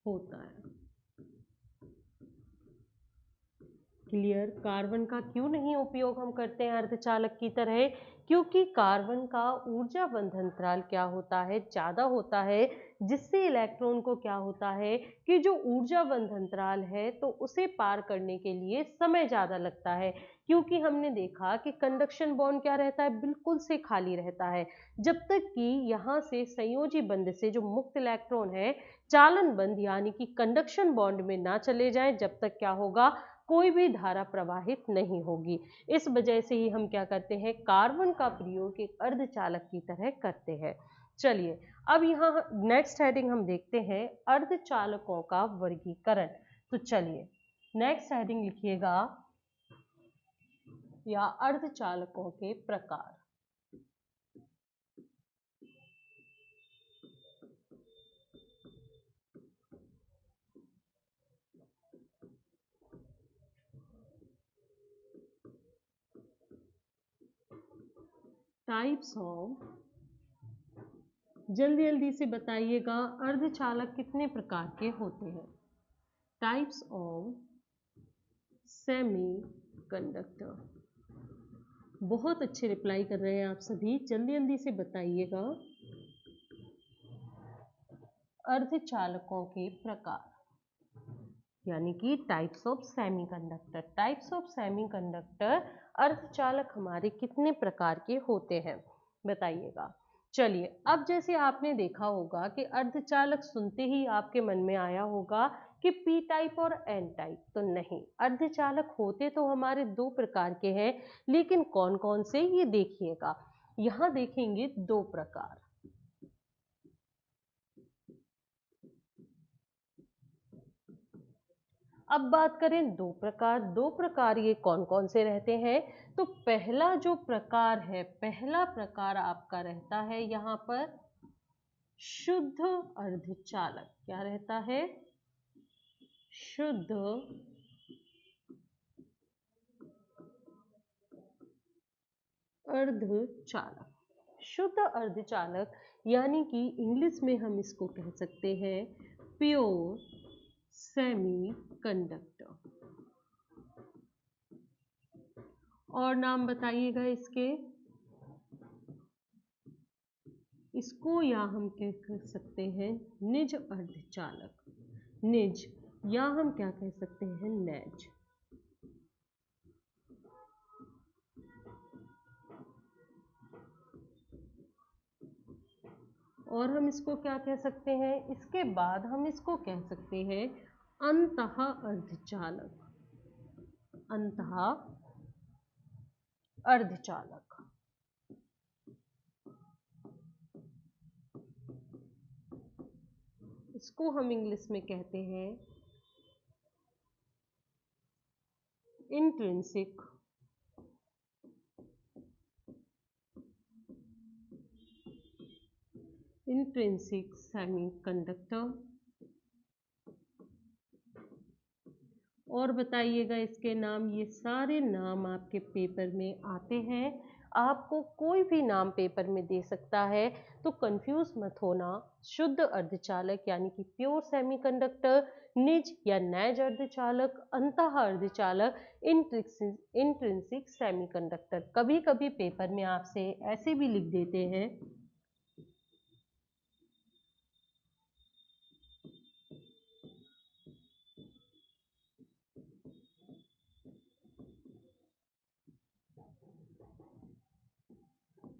होता है। क्लियर? कार्बन का क्यों नहीं उपयोग हम करते हैं अर्धचालक की तरह? क्योंकि कार्बन का ऊर्जा बंधनत्राल क्या होता है, ज़्यादा होता है, जिससे इलेक्ट्रॉन को क्या होता है कि जो ऊर्जा बंधनत्राल है तो उसे पार करने के लिए समय ज़्यादा लगता है। क्योंकि हमने देखा कि कंडक्शन बॉन्ड क्या रहता है, बिल्कुल से खाली रहता है, जब तक कि यहाँ से संयोजी बंध से जो मुक्त इलेक्ट्रॉन है चालन बंध यानी कि कंडक्शन बॉन्ड में ना चले जाएं, जब तक क्या होगा, कोई भी धारा प्रवाहित नहीं होगी। इस वजह से ही हम क्या करते हैं, कार्बन का प्रयोग एक अर्धचालक की तरह करते हैं। चलिए अब यहाँ नेक्स्ट हेडिंग हम देखते हैं, अर्धचालकों का वर्गीकरण। तो चलिए नेक्स्ट हेडिंग लिखिएगा, या अर्धचालकों के प्रकार। टाइप्स ऑफ, जल्दी जल्दी से बताइएगा, अर्धचालक कितने प्रकार के होते हैं? Types of semi conductor. बहुत अच्छे रिप्लाई कर रहे हैं आप सभी, जल्दी जल्दी से बताइएगा। अर्धचालकों के प्रकार यानी कि types of semiconductor. Types of semiconductor, अर्धचालक हमारे कितने प्रकार के होते हैं बताइएगा। चलिए अब जैसे आपने देखा होगा कि अर्धचालक सुनते ही आपके मन में आया होगा कि पी टाइप और एन टाइप, तो नहीं, अर्धचालक होते तो हमारे दो प्रकार के हैं, लेकिन कौन कौन से ये देखिएगा। यहाँ देखेंगे दो प्रकार। अब बात करें दो प्रकार ये कौन कौन से रहते हैं, तो पहला जो प्रकार है, पहला प्रकार आपका रहता है यहाँ पर शुद्ध अर्धचालक। क्या रहता है? शुद्ध अर्धचालक। शुद्ध अर्धचालक यानी कि इंग्लिश में हम इसको कह सकते हैं प्योर सेमी कंडक्टर। और नाम बताइएगा इसके, इसको या हम कह सकते हैं निज अर्धचालक, निज, या हम क्या कह सकते हैं, नेज। और हम इसको क्या कह सकते हैं, इसके बाद हम इसको कह सकते हैं अंतः अर्धचालक, अंतः अर्धचालक। इसको हम इंग्लिश में कहते हैं इंट्रिंसिक सेमीकंडक्टर। और बताइएगा इसके नाम, ये सारे नाम आपके पेपर में आते हैं, आपको कोई भी नाम पेपर में दे सकता है, तो कंफ्यूज मत होना। शुद्ध अर्धचालक यानी कि प्योर सेमीकंडक्टर, निज या नैज अर्धचालक, अंतः अर्धचालक, इंट्रिंसिक सेमीकंडक्टर। कभी कभी पेपर में आपसे ऐसे भी लिख देते हैं,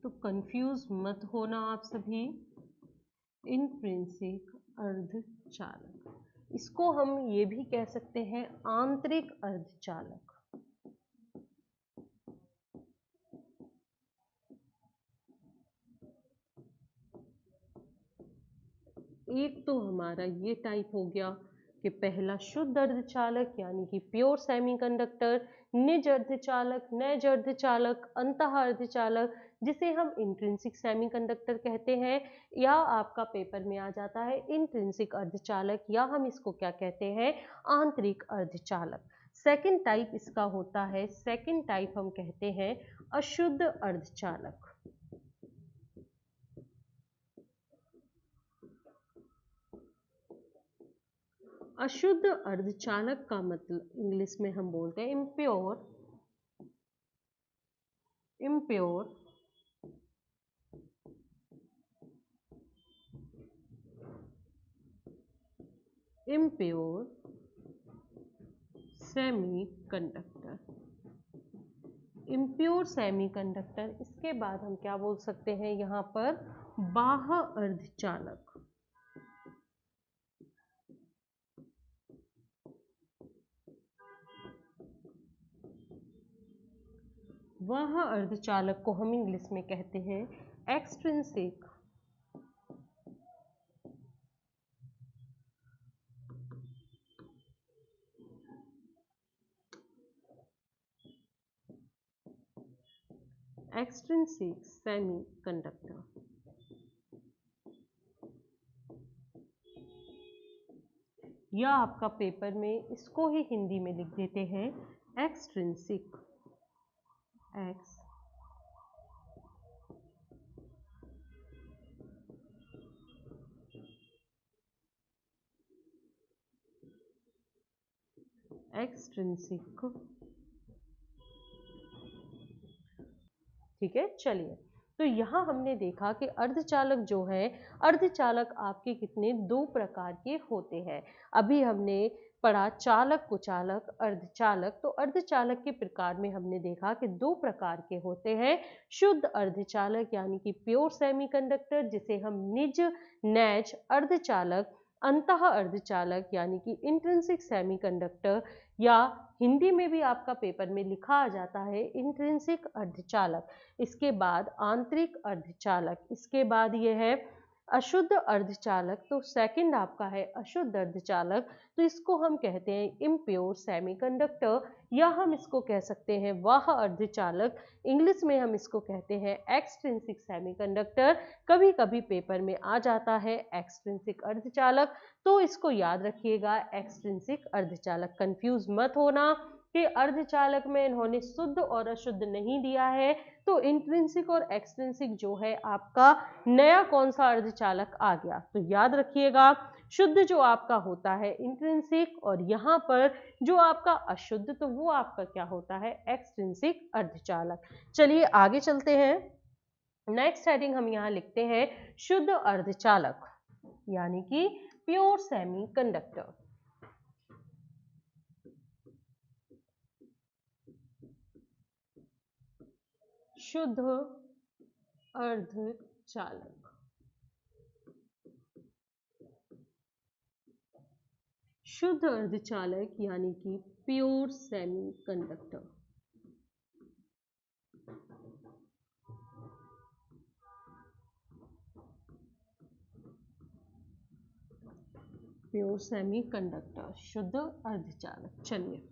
तो कंफ्यूज मत होना आप सभी। इंट्रिंसिक अर्धचालक इसको हम ये भी कह सकते हैं आंतरिक अर्धचालक। एक तो हमारा ये टाइप हो गया कि पहला शुद्ध अर्धचालक यानी कि प्योर सेमीकंडक्टर, निज अर्धचालक, नैज अर्धचालक, अंतः अर्धचालक जिसे हम इंट्रिंसिक सेमीकंडक्टर कहते हैं, या आपका पेपर में आ जाता है इंट्रिंसिक अर्धचालक, या हम इसको क्या कहते हैं आंतरिक अर्धचालक। सेकंड टाइप इसका होता है, सेकंड टाइप हम कहते हैं अशुद्ध अर्धचालक। अशुद्ध अर्धचालक का मतलब इंग्लिश में हम बोलते हैं इम्प्योर सेमीकंडक्टर। इम्प्योर सेमीकंडक्टर, इसके बाद हम क्या बोल सकते हैं यहाँ पर बाह्य अर्धचालक। वह अर्धचालक को हम इंग्लिश में कहते हैं एक्सट्रिंसिक सेमीकंडक्टर। या आपका पेपर में इसको ही हिंदी में लिख देते हैं एक्सट्रिंसिक, एक्सट्रिंसिक। ठीक है, चलिए, तो यहाँ हमने देखा कि अर्धचालक जो है, अर्धचालक आपके कितने दो प्रकार के होते हैं। अभी हमने पढ़ा चालक, कुचालक, अर्धचालक। तो अर्धचालक के प्रकार में हमने देखा कि दो प्रकार के होते हैं, शुद्ध अर्धचालक यानी कि प्योर सेमीकंडक्टर जिसे हम निज नैज अर्धचालक, अंतः अर्धचालक यानी कि इंट्रिंसिक सेमीकंडक्टर, या हिंदी में भी आपका पेपर में लिखा आ जाता है इंट्रिंसिक अर्धचालक। इसके बाद आंतरिक अर्धचालक, इसके बाद ये है अशुद्ध अर्धचालक। तो सेकंड आपका है अशुद्ध अर्धचालक, तो इसको हम कहते हैं इम्प्योर सेमीकंडक्टर, या हम इसको कह सकते हैं बाह्य अर्धचालक। इंग्लिश में हम इसको कहते हैं एक्सट्रिंसिक सेमीकंडक्टर। कभी कभी पेपर में आ जाता है एक्सट्रिंसिक अर्धचालक, तो इसको याद रखिएगा एक्सट्रिंसिक अर्धचालक। कंफ्यूज मत होना कि अर्धचालक में इन्होंने शुद्ध और अशुद्ध नहीं दिया है, तो इंट्रिंसिक और एक्सट्रिंसिक जो है आपका नया कौन सा अर्धचालक आ गया। तो याद रखिएगा शुद्ध जो आपका होता है इंट्रिंसिक, और यहाँ पर जो आपका अशुद्ध तो वो आपका क्या होता है एक्सट्रिंसिक अर्धचालक। चलिए आगे चलते हैं। नेक्स्ट हेडिंग हम यहाँ लिखते हैं शुद्ध अर्धचालक यानी कि प्योर सेमीकंडक्टर। शुद्ध अर्धचालक, शुद्ध अर्धचालक यानी कि प्योर सेमीकंडक्टर। प्योर सेमीकंडक्टर, शुद्ध अर्धचालक। चलिए,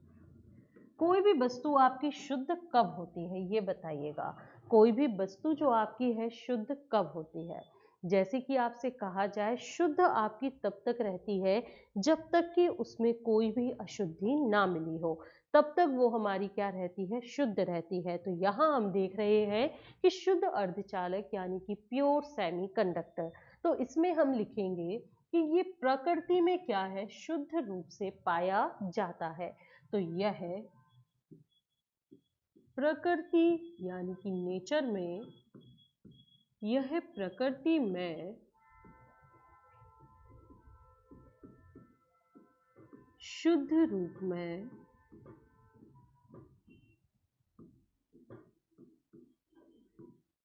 कोई भी वस्तु आपकी शुद्ध कब होती है ये बताइएगा। कोई भी वस्तु जो आपकी है शुद्ध कब होती है? जैसे कि आपसे कहा जाए शुद्ध आपकी तब तक रहती है जब तक कि उसमें कोई भी अशुद्धि ना मिली हो, तब तक वो हमारी क्या रहती है शुद्ध रहती है। तो यहाँ हम देख रहे हैं कि शुद्ध अर्धचालक यानी कि प्योर सेमीकंडक्टर। तो इसमें हम लिखेंगे कि ये प्रकृति में क्या है शुद्ध रूप से पाया जाता है। तो यह है प्रकृति यानी कि नेचर में, यह प्रकृति में शुद्ध रूप में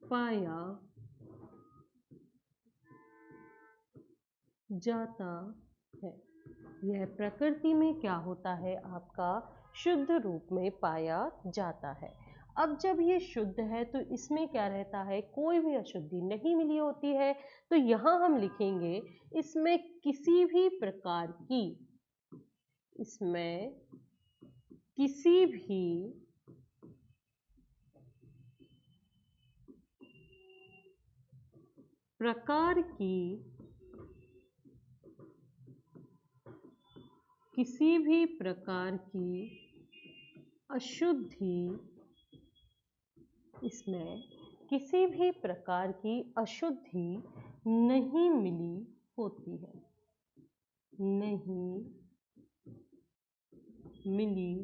पाया जाता है। यह प्रकृति में क्या होता है, आपका शुद्ध रूप में पाया जाता है। अब जब ये शुद्ध है तो इसमें क्या रहता है, कोई भी अशुद्धि नहीं मिली होती है। तो यहाँ हम लिखेंगे इसमें किसी भी प्रकार की, इसमें किसी भी प्रकार की, किसी भी प्रकार की अशुद्धि, इसमें किसी भी प्रकार की अशुद्धि नहीं मिली होती है, नहीं मिली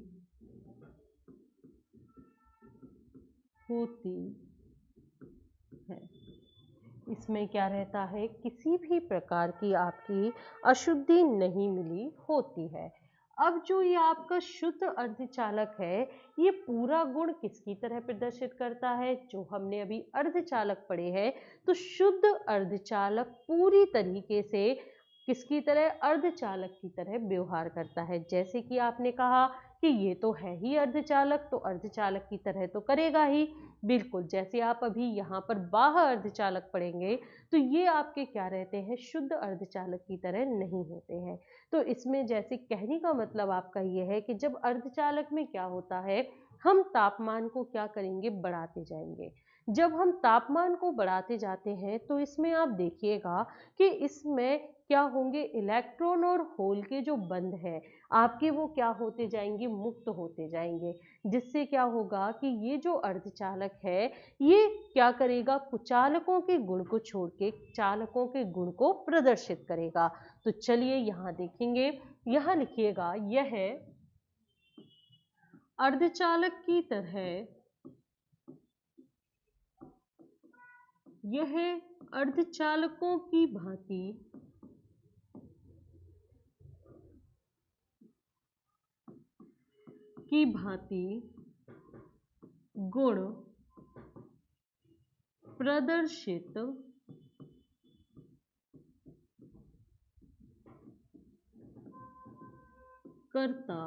होती है। इसमें क्या रहता है, किसी भी प्रकार की आपकी अशुद्धि नहीं मिली होती है। अब जो ये आपका शुद्ध अर्धचालक है, ये पूरा गुण किसकी तरह प्रदर्शित करता है, जो हमने अभी अर्धचालक पढ़े हैं। तो शुद्ध अर्धचालक पूरी तरीके से किसकी तरह, अर्धचालक की तरह व्यवहार करता है। जैसे कि आपने कहा कि ये तो है ही अर्धचालक, तो अर्धचालक की तरह तो करेगा ही। बिल्कुल, जैसे आप अभी यहाँ पर बाह्य अर्धचालक पढ़ेंगे तो ये आपके क्या रहते हैं, शुद्ध अर्धचालक की तरह नहीं होते हैं। तो इसमें जैसे कहने का मतलब आपका ये है कि जब अर्धचालक में क्या होता है, हम तापमान को क्या करेंगे, बढ़ाते जाएंगे। जब हम तापमान को बढ़ाते जाते हैं तो इसमें आप देखिएगा कि इसमें क्या होंगे, इलेक्ट्रॉन और होल के जो बंध है आपके, वो क्या होते जाएंगे, मुक्त होते जाएंगे। जिससे क्या होगा कि ये जो अर्धचालक है ये क्या करेगा, कुचालकों के गुण को छोड़ के चालकों के गुण को प्रदर्शित करेगा। तो चलिए यहाँ देखेंगे, यहाँ लिखिएगा, यह अर्धचालक की तरह, यह अर्धचालकों की भांति गुण प्रदर्शित करता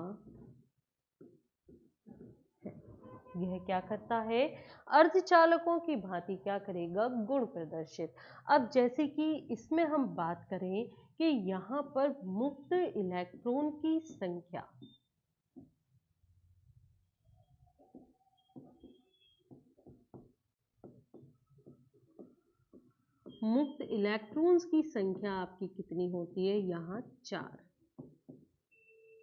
है। यह क्या करता है, अर्धचालकों की भांति क्या करेगा, गुण प्रदर्शित। अब जैसे कि इसमें हम बात करें कि यहाँ पर मुक्त इलेक्ट्रॉन की संख्या, मुक्त इलेक्ट्रॉन्स की संख्या आपकी कितनी होती है, यहाँ 4।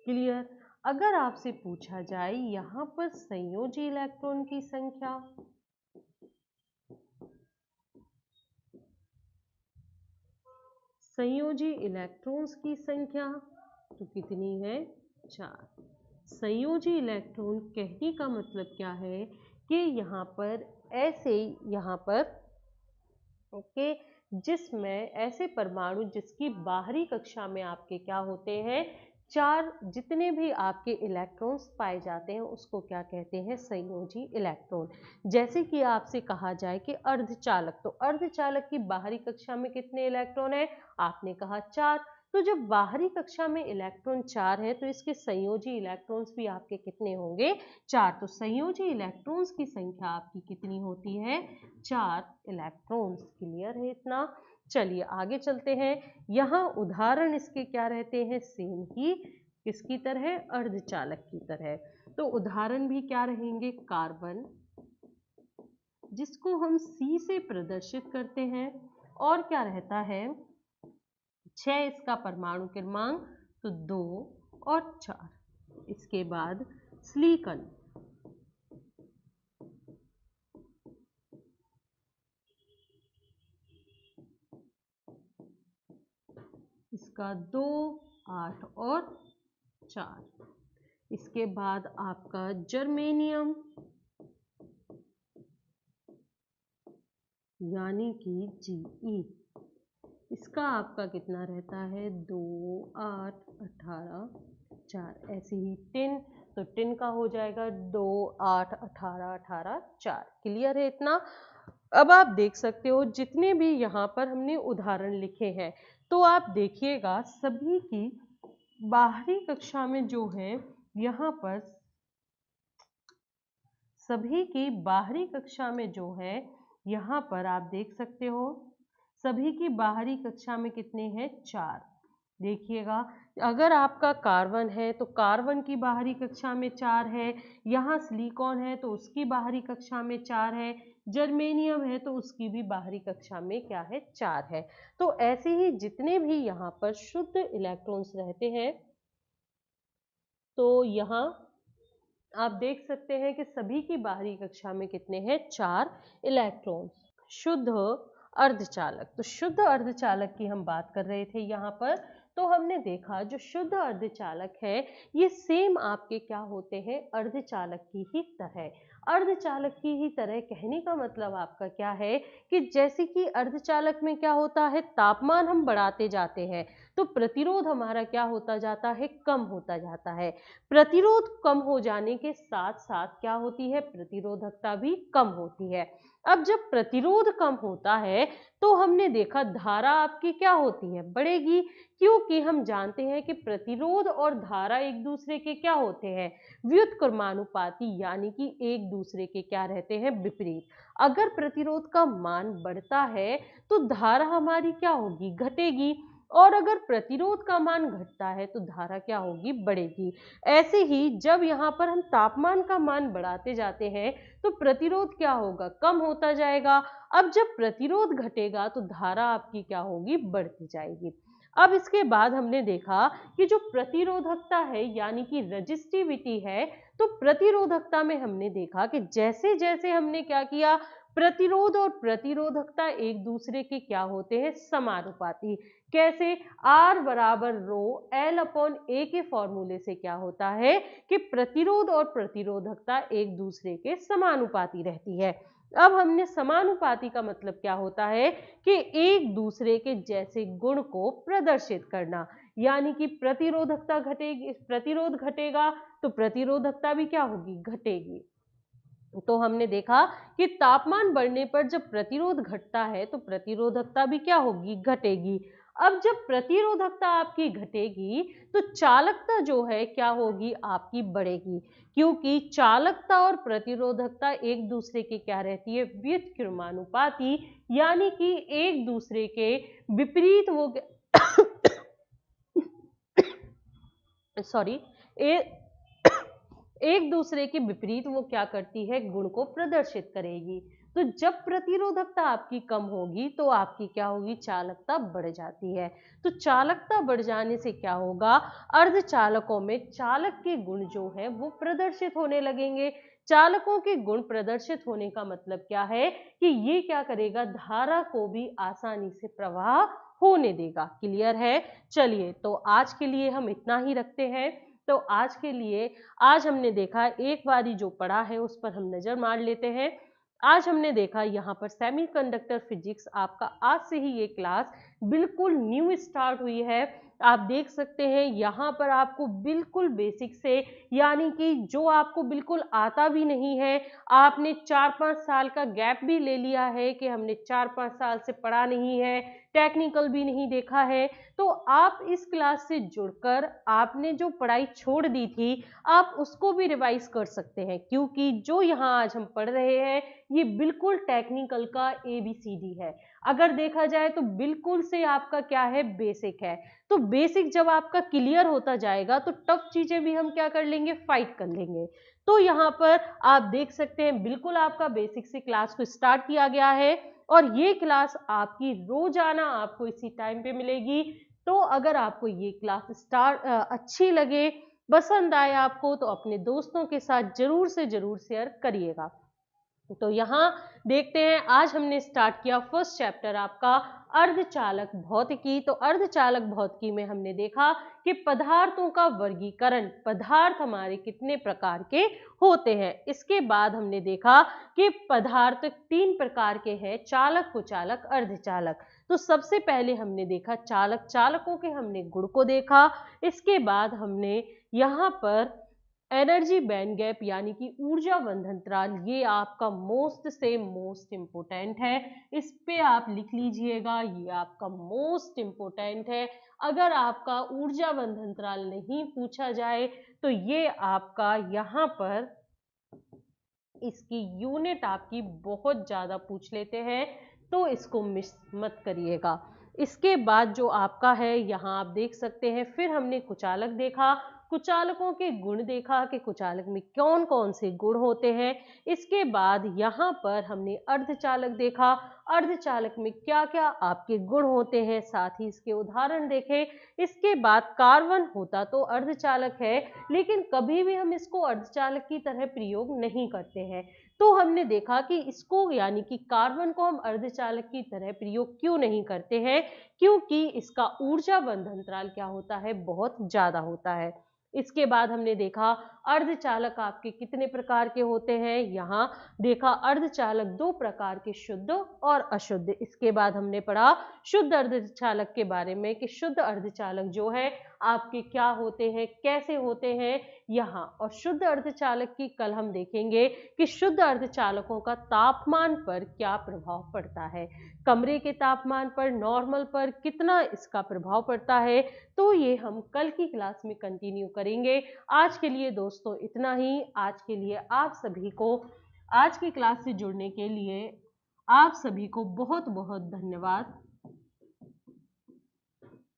क्लियर। अगर आपसे पूछा जाए यहाँ पर संयोजी इलेक्ट्रॉन की संख्या, संयोजी इलेक्ट्रॉन्स की संख्या तो कितनी है, 4। संयोजी इलेक्ट्रॉन कहने का मतलब क्या है कि यहाँ पर ऐसे, यहाँ पर ओके, जिसमें ऐसे परमाणु जिसकी बाहरी कक्षा में आपके क्या होते हैं, 4 जितने भी आपके इलेक्ट्रॉन्स पाए जाते हैं उसको क्या कहते हैं, संयोजी इलेक्ट्रॉन। जैसे कि आपसे कहा जाए कि अर्धचालक, तो अर्धचालक की बाहरी कक्षा में कितने इलेक्ट्रॉन है, आपने कहा 4। तो जब बाहरी कक्षा में इलेक्ट्रॉन 4 है तो इसके संयोजी इलेक्ट्रॉन्स भी आपके कितने होंगे, 4। तो संयोजी इलेक्ट्रॉन्स की संख्या आपकी कितनी होती है, 4 इलेक्ट्रॉन्स। क्लियर है इतना। चलिए आगे चलते हैं। यहाँ उदाहरण इसके क्या रहते हैं, सेम ही किसकी तरह, अर्धचालक की तरह। तो उदाहरण भी क्या रहेंगे, कार्बन, जिसको हम C से प्रदर्शित करते हैं, और क्या रहता है, 6 इसका परमाणु क्रमांक, तो 2 और 4। इसके बाद सिलिकॉन, इसका 2, 8 और 4। इसके बाद आपका जर्मेनियम, यानी कि Ge, इसका आपका कितना रहता है, 2, 8, 18, 4। ऐसे ही टिन, तो टिन का हो जाएगा 2, 8, 18, 18, 4। क्लियर है इतना। अब आप देख सकते हो जितने भी यहाँ पर हमने उदाहरण लिखे हैं, तो आप देखिएगा सभी की बाहरी कक्षा में जो है यहाँ पर सभी की बाहरी कक्षा में जो है यहाँ पर आप देख सकते हो सभी की बाहरी कक्षा में कितने हैं 4। देखिएगा अगर आपका कार्बन है तो कार्बन की बाहरी कक्षा में 4 है, यहाँ सिलिकॉन है तो उसकी बाहरी कक्षा में 4 है, जर्मेनियम है तो उसकी भी बाहरी कक्षा में क्या है 4 है। तो ऐसे ही जितने भी यहाँ पर शुद्ध इलेक्ट्रॉन्स रहते हैं तो यहाँ आप देख सकते हैं कि सभी की बाहरी कक्षा में कितने हैं 4 इलेक्ट्रॉन्स। शुद्ध अर्धचालक, तो शुद्ध अर्धचालक की हम बात कर रहे थे यहाँ पर। तो हमने देखा जो शुद्ध अर्धचालक है ये सेम आपके क्या होते हैं अर्धचालक की ही तरह। अर्धचालक की ही तरह कहने का मतलब आपका क्या है कि जैसे कि अर्धचालक में क्या होता है तापमान हम बढ़ाते जाते हैं तो प्रतिरोध हमारा क्या होता जाता है कम होता जाता है। प्रतिरोध कम हो जाने के साथ साथ क्या होती है प्रतिरोधकता भी कम होती है। अब जब प्रतिरोध कम होता है तो हमने देखा धारा आपकी क्या होती है बढ़ेगी, क्योंकि हम जानते हैं कि प्रतिरोध और धारा एक दूसरे के क्या होते हैं व्युत्क्रमानुपाती, यानी कि एक दूसरे के क्या रहते हैं विपरीत। अगर प्रतिरोध का मान बढ़ता है तो धारा हमारी क्या होगी घटेगी, और अगर प्रतिरोध का मान घटता है तो धारा क्या होगी बढ़ेगी। ऐसे ही जब यहाँ पर हम तापमान का मान बढ़ाते जाते हैं तो प्रतिरोध क्या होगा कम होता जाएगा। अब जब प्रतिरोध घटेगा तो धारा आपकी क्या होगी बढ़ती जाएगी। अब इसके बाद हमने देखा कि जो प्रतिरोधकता है यानी कि रेजिस्टिविटी है, तो प्रतिरोधकता में हमने देखा कि जैसे जैसे हमने क्या किया प्रतिरोध और प्रतिरोधकता एक दूसरे के क्या होते हैं समानुपाती। कैसे R बराबर रो L अपॉन A के फॉर्मूले से क्या होता है कि प्रतिरोध और प्रतिरोधकता एक दूसरे के समानुपाती रहती है। अब हमने समानुपाती का मतलब क्या होता है कि एक दूसरे के जैसे गुण को प्रदर्शित करना, यानी कि प्रतिरोधकता घटेगी प्रतिरोध घटेगा तो प्रतिरोधकता भी क्या होगी घटेगी। तो हमने देखा कि तापमान बढ़ने पर जब प्रतिरोध घटता है तो प्रतिरोधकता भी क्या होगी घटेगी। अब जब प्रतिरोधकता आपकी घटेगी तो चालकता जो है क्या होगी आपकी बढ़ेगी, क्योंकि चालकता और प्रतिरोधकता एक दूसरे के क्या रहती है व्युत्क्रमानुपाती, यानी कि एक दूसरे के विपरीत वो सॉरी एक दूसरे के विपरीत वो क्या करती है गुण को प्रदर्शित करेगी। तो जब प्रतिरोधकता आपकी कम होगी तो आपकी क्या होगी चालकता बढ़ जाती है। तो चालकता बढ़ जाने से क्या होगा अर्धचालकों में चालक के गुण जो है वो प्रदर्शित होने लगेंगे। चालकों के गुण प्रदर्शित होने का मतलब क्या है कि ये क्या करेगा धारा को भी आसानी से प्रवाह होने देगा। क्लियर है। चलिए तो आज के लिए हम इतना ही रखते हैं। तो आज के लिए आज हमने देखा एक बारी जो पढ़ा है उस पर हम नजर मार लेते हैं। आज हमने देखा यहाँ पर सेमीकंडक्टर फिजिक्स आपका आज से ही ये क्लास बिल्कुल न्यू स्टार्ट हुई है। आप देख सकते हैं यहाँ पर आपको बिल्कुल बेसिक से, यानी कि जो आपको बिल्कुल आता भी नहीं है, आपने 4-5 साल का गैप भी ले लिया है कि हमने 4-5 साल से पढ़ा नहीं है, टेक्निकल भी नहीं देखा है, तो आप इस क्लास से जुड़कर आपने जो पढ़ाई छोड़ दी थी आप उसको भी रिवाइज कर सकते हैं, क्योंकि जो यहाँ आज हम पढ़ रहे हैं ये बिल्कुल टेक्निकल का ABCD है। अगर देखा जाए तो बिल्कुल से आपका क्या है बेसिक है। तो बेसिक जब आपका क्लियर होता जाएगा तो टफ चीजें भी हम क्या कर लेंगे फाइट कर लेंगे। तो यहाँ पर आप देख सकते हैं बिल्कुल आपका बेसिक से क्लास को स्टार्ट किया गया है और ये क्लास आपकी रोजाना आपको इसी टाइम पे मिलेगी। तो अगर आपको ये क्लास अच्छी लगे पसंद आए आपको तो अपने दोस्तों के साथ जरूर से जरूर शेयर करिएगा। तो यहाँ देखते हैं आज हमने स्टार्ट किया फर्स्ट चैप्टर आपका अर्धचालक भौतिकी। तो अर्धचालक भौतिकी में हमने देखा कि पदार्थों का वर्गीकरण, पदार्थ हमारे कितने प्रकार के होते हैं। इसके बाद हमने देखा कि पदार्थ 3 प्रकार के हैं चालक, कुचालक, अर्धचालक। तो सबसे पहले हमने देखा चालक, चालकों के हमने गुण को देखा। इसके बाद हमने यहाँ पर एनर्जी बैंड गैप यानी कि ऊर्जा बंधनत्राल, ये आपका मोस्ट से मोस्ट इंपोर्टेंट है, इस पे आप लिख लीजिएगा, ये आपका मोस्ट इंपोर्टेंट है। अगर आपका ऊर्जा बंधंतराल नहीं पूछा जाए तो ये आपका यहाँ पर इसकी यूनिट आपकी बहुत ज़्यादा पूछ लेते हैं, तो इसको मिस मत करिएगा। इसके बाद जो आपका है यहाँ आप देख सकते हैं, फिर हमने कुचालक देखा, कुचालकों के गुण देखा कि कुचालक में कौन कौन से गुण होते हैं। इसके बाद यहाँ पर हमने अर्धचालक देखा, अर्धचालक में क्या क्या आपके गुण होते हैं, साथ ही इसके उदाहरण देखे। इसके बाद कार्बन होता तो अर्धचालक है, लेकिन कभी भी हम इसको अर्धचालक की तरह प्रयोग नहीं करते हैं, तो हमने देखा कि इसको यानी कि कार्बन को हम अर्धचालक की तरह प्रयोग क्यों नहीं करते हैं, क्योंकि इसका ऊर्जा बंधंतराल क्या होता है, बहुत ज्यादा होता है। इसके बाद हमने देखा अर्धचालक आपके कितने प्रकार के होते हैं, यहाँ देखा अर्धचालक दो प्रकार के, शुद्ध और अशुद्ध। इसके बाद हमने पढ़ा शुद्ध अर्धचालक के बारे में कि शुद्ध अर्धचालक जो है आपके क्या होते हैं, कैसे होते हैं यहाँ, और शुद्ध अर्धचालक की कल हम देखेंगे कि शुद्ध अर्धचालकों का तापमान पर क्या प्रभाव पड़ता है, कमरे के तापमान पर, नॉर्मल पर कितना इसका प्रभाव पड़ता है। तो ये हम कल की क्लास में कंटिन्यू करेंगे। आज के लिए दोस्तों इतना ही। आज के लिए आप सभी को, आज की क्लास से जुड़ने के लिए आप सभी को बहुत बहुत धन्यवाद।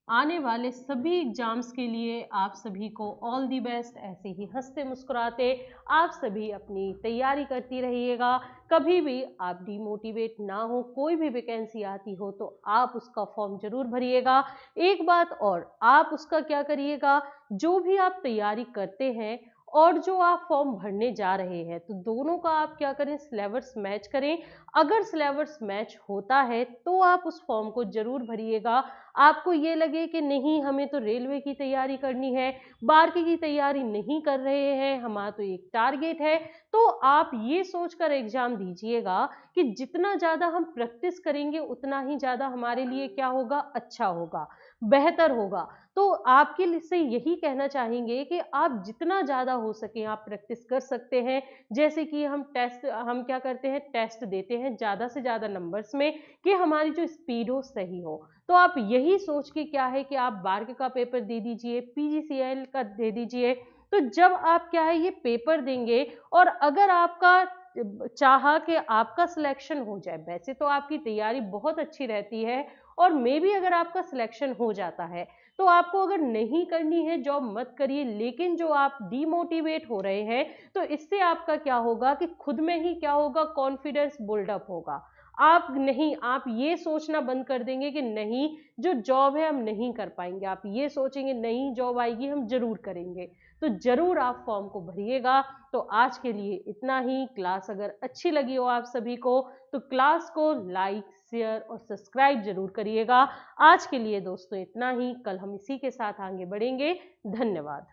आने वाले सभी एग्जाम्स के लिए आप सभी को ऑल दी बेस्ट। ऐसे ही हंसते मुस्कुराते आप सभी अपनी तैयारी करती रहिएगा। कभी भी आप डिमोटिवेट ना हो, कोई भी वैकेंसी आती हो तो आप उसका फॉर्म जरूर भरिएगा। एक बात और, आप उसका क्या करिएगा, जो भी आप तैयारी करते हैं और जो आप फॉर्म भरने जा रहे हैं, तो दोनों का आप क्या करें, सिलेबस मैच करें। अगर सिलेबस मैच होता है तो आप उस फॉर्म को जरूर भरिएगा। आपको ये लगे कि नहीं हमें तो रेलवे की तैयारी करनी है, बारहवीं की तैयारी नहीं कर रहे हैं, हमारा तो एक टारगेट है, तो आप ये सोचकर एग्जाम दीजिएगा कि जितना ज़्यादा हम प्रैक्टिस करेंगे उतना ही ज़्यादा हमारे लिए क्या होगा, अच्छा होगा, बेहतर होगा। तो आपके लिए से यही कहना चाहेंगे कि आप जितना ज़्यादा हो सके आप प्रैक्टिस कर सकते हैं। जैसे कि हम क्या करते हैं, टेस्ट देते हैं ज़्यादा से ज़्यादा नंबर्स में कि हमारी जो स्पीड हो सही हो। तो आप यही सोच के क्या है कि आप बारहवीं का पेपर दे दीजिए, पीजीसीएल का दे दीजिए। तो जब आप क्या है ये पेपर देंगे और अगर आपका चाहा कि आपका सिलेक्शन हो जाए, वैसे तो आपकी तैयारी बहुत अच्छी रहती है और मे भी अगर आपका सिलेक्शन हो जाता है, तो आपको अगर नहीं करनी है जॉब मत करिए, लेकिन जो आप डीमोटिवेट हो रहे हैं तो इससे आपका क्या होगा कि खुद में ही क्या होगा, कॉन्फिडेंस बिल्डअप होगा। आप ये सोचना बंद कर देंगे कि नहीं जो जॉब है हम नहीं कर पाएंगे, आप ये सोचेंगे नहीं जॉब आएगी हम जरूर करेंगे। तो जरूर आप फॉर्म को भरिएगा। तो आज के लिए इतना ही। क्लास अगर अच्छी लगी हो आप सभी को तो क्लास को लाइक, शेयर और सब्सक्राइब जरूर करिएगा। आज के लिए दोस्तों इतना ही, कल हम इसी के साथ आगे बढ़ेंगे। धन्यवाद।